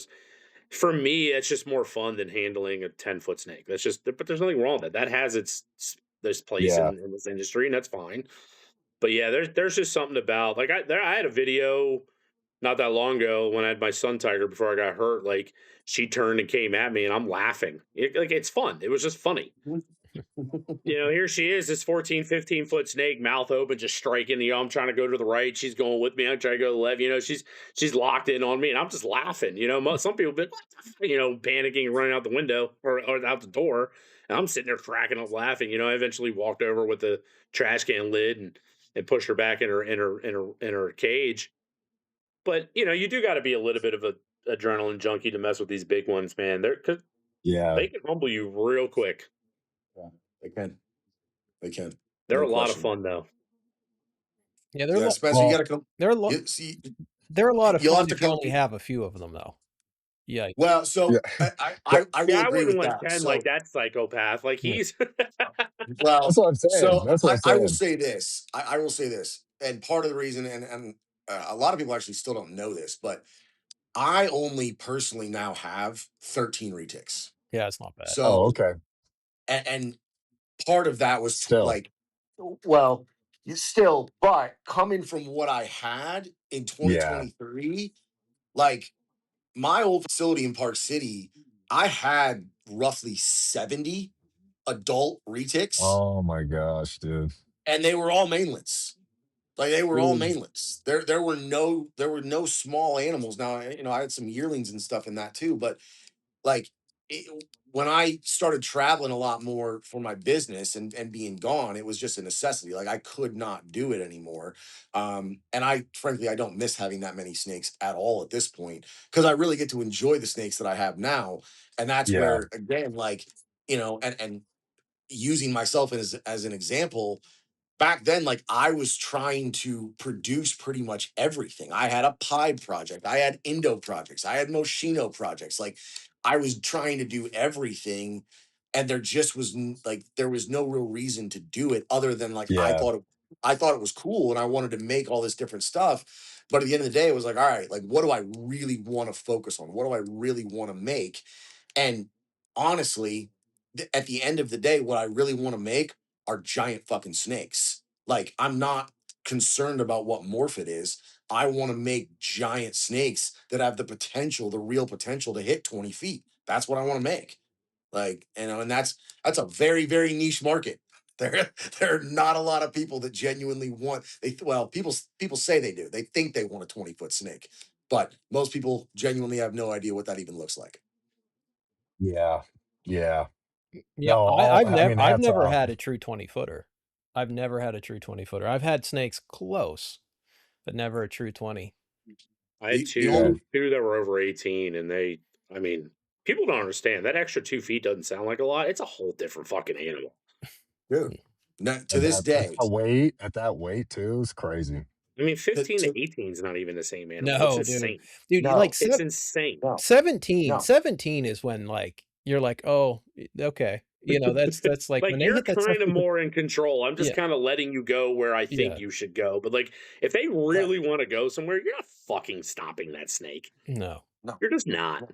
For me, it's just more fun than handling a 10-foot snake. That's just, but there's nothing wrong with that. That has this place Yeah. in this industry, and that's fine. But yeah, there's just something about like I had a video not that long ago when I had my sun tiger before I got hurt. Like she turned and came at me, and I'm laughing. Like it's fun. It was just funny. Here she is, this 14, 15-foot snake, mouth open, just striking. I'm trying to go to the right. She's going with me. I'm trying to go to the left. She's locked in on me, and I'm just laughing. Some people be, panicking and running out the window or out the door. And I'm sitting there cracking up laughing. I eventually walked over with the trash can lid and pushed her back in her cage. But you do got to be a little bit of a adrenaline junkie to mess with these big ones, man. Cause Yeah. they can humble you real quick. Yeah, they can. They can. They're No a lot of question. fun though. yeah, Yeah, Spencer, you Well, gotta come. they're a lot You see, they're a lot of you'll have fun to if you come. only have a few of them though. Yeah. Well, yeah. so I, That, I I Yeah, will I agree wouldn't with want that. 10 like So that psychopath. Like Yeah. he's that's well, what I'm saying. so That's what I'm I will saying. say this. I will say this, and part of the reason, and a lot of people actually still don't know this, but I only personally now have 13 retics. Yeah, it's not bad. Oh, So okay. and part of that was Still. like, well, still, but coming from what I had in Yeah. 2023, like my old facility in Park City, I had roughly 70. adult retics, Oh my gosh, dude. and they were all mainlets. Like they were all Mm. mainlets. There were no small animals. Now, I had some yearlings and stuff in that too, but like when I started traveling a lot more for my business and being gone, it was just a necessity. Like I could not do it anymore. And I frankly I don't miss having that many snakes at all at this point because I really get to enjoy the snakes that I have now. And that's Yeah. where again, like, and using myself as an example, back then, like I was trying to produce pretty much everything. I had a Pied project, I had Indo projects, I had Moschino projects. Like I was trying to do everything, and there just was like there was no real reason to do it other than like Yeah. I thought it was cool and I wanted to make all this different stuff. But at the end of the day, it was like, all right, like what do I really want to focus on? What do I really want to make? And honestly, at the end of the day, what I really want to make are giant fucking snakes. Like, I'm not concerned about what morph it is. I want to make giant snakes that have the potential, the real potential to hit 20 feet. That's what I want to make. Like, and that's a very, very niche market. There are not a lot of people that genuinely want well, people say they do. They think they want a 20-foot snake, but most people genuinely have no idea what that even looks like. Yeah. Yeah. Yeah, No, I mean, I've hats never off. had a true 20-footer. I've never had a true 20-footer. I've had snakes close, but never a true 20. I had The only two that were over 18, and I mean, people don't understand that extra 2 feet doesn't sound like a lot. It's a whole different fucking animal. dude, to And this day, at that weight too is crazy. I mean, 15 to to 18 is not even the same animal. It's No, dude. insane. Dude, you like no, It's insane. no, 17. no. 17 is when like you're like, "Oh, okay." That's like Like when they you're hit that kind of 17. more in control. I'm just Yeah. kind of letting you go where I think Yeah. you should go. But like, if they Yeah, really want to go somewhere, you're not fucking stopping that snake. No. no, You're just not.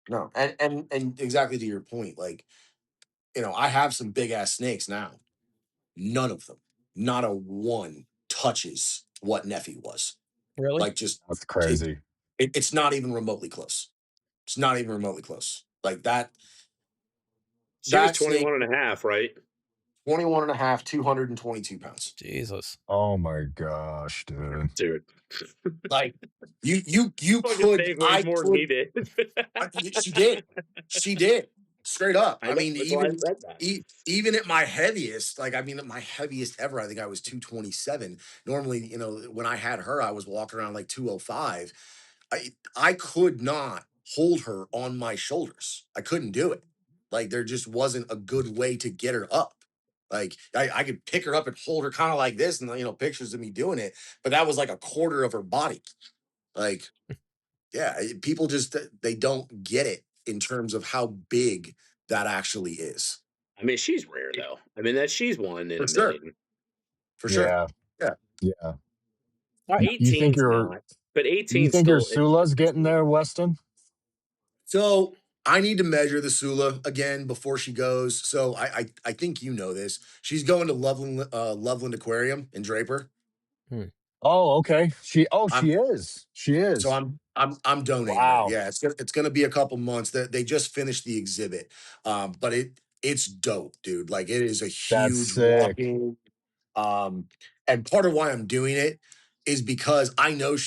no. And exactly to your point, like, I have some big ass snakes now. None of them, not a one touches what Neffy was. Really? Like just That's it, crazy. it's not even remotely close. It's not even remotely close. Like She was that snake, 21 and a half, right? 21 and a half, 222 pounds. Jesus. Oh my gosh, dude. Dude. Like you Fucking could snake weighs I more than could he did. she did. She did. Straight up. I I know. mean, That's why I said that. even at my heaviest, like I mean, at my heaviest ever, I think I was 227. Normally, when I had her, I was walking around like 205. I could not hold her on my shoulders. I couldn't do it. Like there just wasn't a good way to get her up. Like I could pick her up and hold her kind of like this, and pictures of me doing it, but that was like a quarter of her body. Like yeah, people just they don't get it in terms of how big that actually is. I mean, she's rare though. I mean, she's one in For a sure. million. For sure. Yeah. Yeah. Yeah. You think 18's not, but you 18 think your still. Sula's getting there, Weston? So I need to measure the Sula again before she goes. So I think you know this. She's going to Loveland Aquarium in Draper. Hmm. Oh, okay. I'm She is. She so is. I'm donating her. Wow. Yeah, it's gonna be a couple months. That they just finished the exhibit. But it's dope, dude. Like it is a That's huge sick. walk-in. And part of why I'm doing it is because I know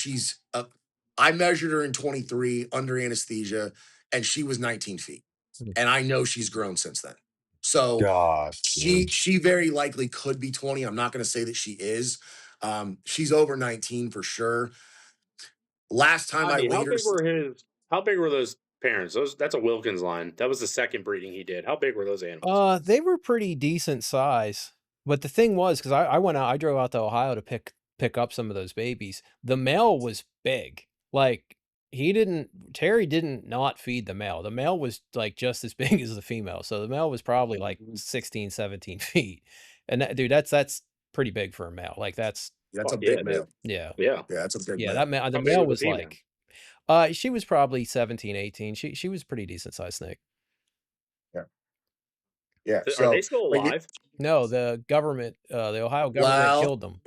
I measured her in 23 under anesthesia, and she was 19 feet. Hmm. And I know she's grown since then. So Gosh, she dude. she very likely could be 20. I'm not going to say that she is. She's over 19 for sure. Last time I Bobby, weighed her, how big were those parents? That's a Wilkins line. That was the second breeding he did. How big were those animals? They were pretty decent size. But the thing was, because I drove out to Ohio to pick up some of those babies. The male was big. Like Terry didn't not feed the male. The male was like just as big as the female. So the male was probably like 16, 17 feet. And dude, that's pretty big for a male. Like that's, that's a Fuck yeah, big dude. male. Yeah. Yeah, that's a big yeah, male. the How big male was the was female? like, she was probably 17, 18. She was pretty decent sized snake. Yeah. Yeah. Are they So still like alive? No, the Ohio government killed them.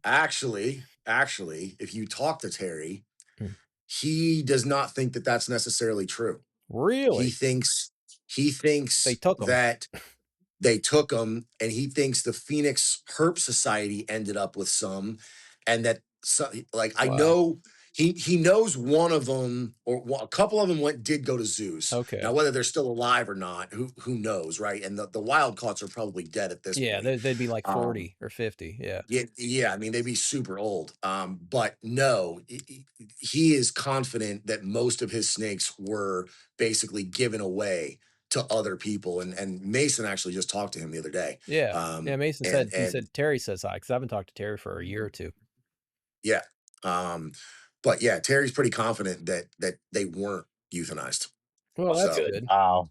Actually, if you talk to Terry, Hmm. he does not think that that's necessarily true. He Really? thinks He thinks They took 'em. that they took them, and he thinks the Phoenix Herp Society ended up with some, and that like I Wow. know he knows one of them or a couple of them did go to zoos. Okay. Now whether they're still alive or not, who knows, right? And the wild caughts are probably dead at this Yeah, point. they'd be like Um, 40 or 50. Yeah. yeah. I mean, they'd be super old. But no, he is confident that most of his snakes were basically given away to other people. And Mason actually just talked to him the other day. Yeah. Yeah, Mason And said, he said, Terry says hi, because I haven't talked to Terry for a year or two. yeah. But yeah, Terry's pretty confident that they weren't euthanized. Well, that's So, good. Wow.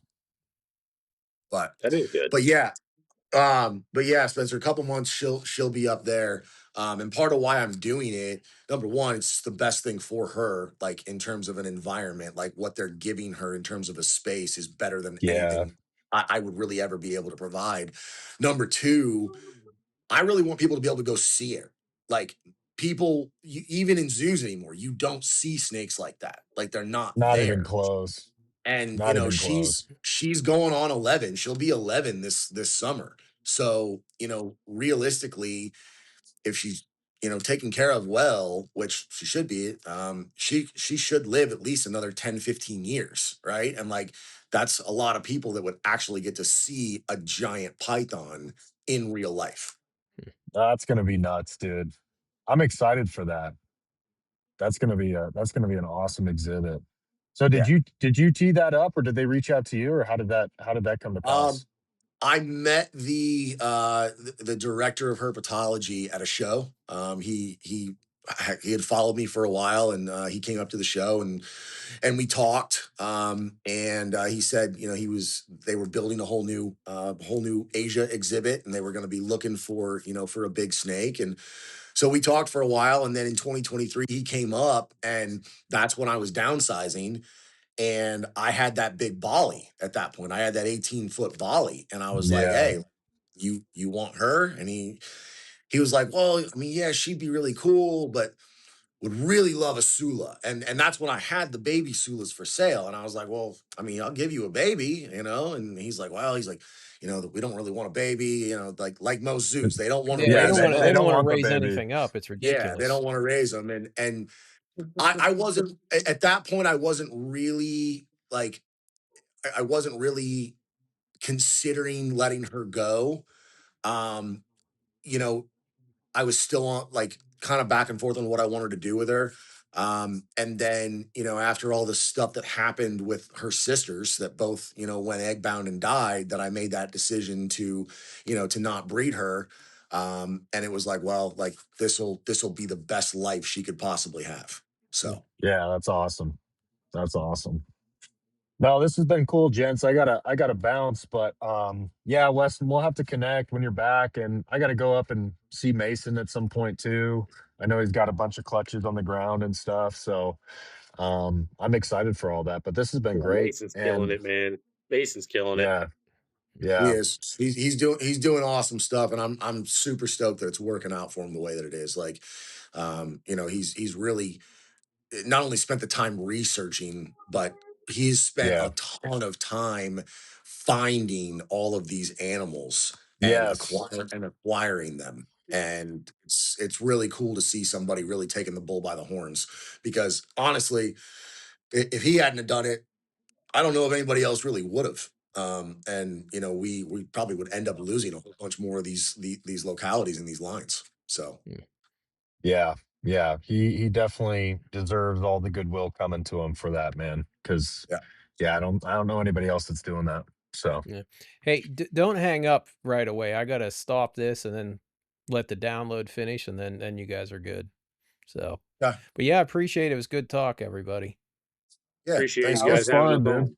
but That is good. but yeah, Spencer, a couple months she'll be up there. And part of why I'm doing it, number one, it's the best thing for her, like in terms of an environment, like what they're giving her in terms of a space is better than Yeah. anything I would really ever be able to provide. Number two, I really want people to be able to go see it. Like people, even in zoos anymore, you don't see snakes like that. Like they're not Not even there. close. And Not even close. she's going on 11. She'll be 11 this summer. So realistically, if she's taken care of well, which she should be, she should live at least another 10-15 years, right? And like that's a lot of people that would actually get to see a giant python in real life. That's gonna be nuts, dude. I'm excited for that. That's gonna be an awesome exhibit. So Yeah. did you tee that up, or did they reach out to you, or how did that come to Um, pass? I met the director of herpetology at a show. He had followed me for a while, and he came up to the show and we talked. And he said, they were building a whole new Asia exhibit, and they were going to be looking for a big snake. And so we talked for a while, and then in 2023 he came up, and that's when I was downsizing. And I had that big Bali at that point. I had that 18-foot Bali, and I was like, Yeah. "Hey, you want her?" And he was like, "Well, I mean, yeah, she'd be really cool, but would really love a Sula." And that's when I had the baby Sulas for sale, and I was like, "Well, I mean, I'll give you a baby, you know." And he's like, "We don't really want a baby, like most zoos, they don't want to Yeah, they Yeah, raise don't them want to. they They up. don't don't want to want the raise baby. anything up. It's Yeah, they ridiculous. don't want to raise them." And I wasn't at that point. I wasn't really like I wasn't really considering letting her go. Um, you know, I was still on like kind of back and forth on what I wanted to do with her. And then, after all the stuff that happened with her sisters that both, went egg bound and died, that I made that decision to not breed her. And it was like, well, like this'll be the best life she could possibly have. So Yeah, that's awesome. That's awesome. No, this has been cool, gents. I gotta bounce, but yeah, Weston, we'll have to connect when you're back, and I gotta go up and see Mason at some point too. I know he's got a bunch of clutches on the ground and stuff, so I'm excited for all that. But this has been Yeah, great, Mason's killing and it, man. Mason's killing it. yeah, he yeah, is. He's doing awesome stuff, and I'm super stoked that it's working out for him the way that it is. Like, he's really not only spent the time researching, but he's spent yeah, a ton of time finding all of these animals and yes, acquiring them. And it's really cool to see somebody really taking the bull by the horns. Because honestly, if he hadn't have done it, I don't know if anybody else really would have. And we probably would end up losing a whole bunch more of these localities and these lines. So yeah, yeah. He definitely deserves all the goodwill coming to him for that, man. Because yeah. yeah, I don't know anybody else that's doing that. So Yeah. Hey, don't hang up right away. I gotta stop this and then let the download finish, and then you guys are good. So, Yeah. but yeah, I appreciate it. It was good talk, everybody. Yeah. Appreciate Thanks, you that was guys guys. having us fun, dude. on.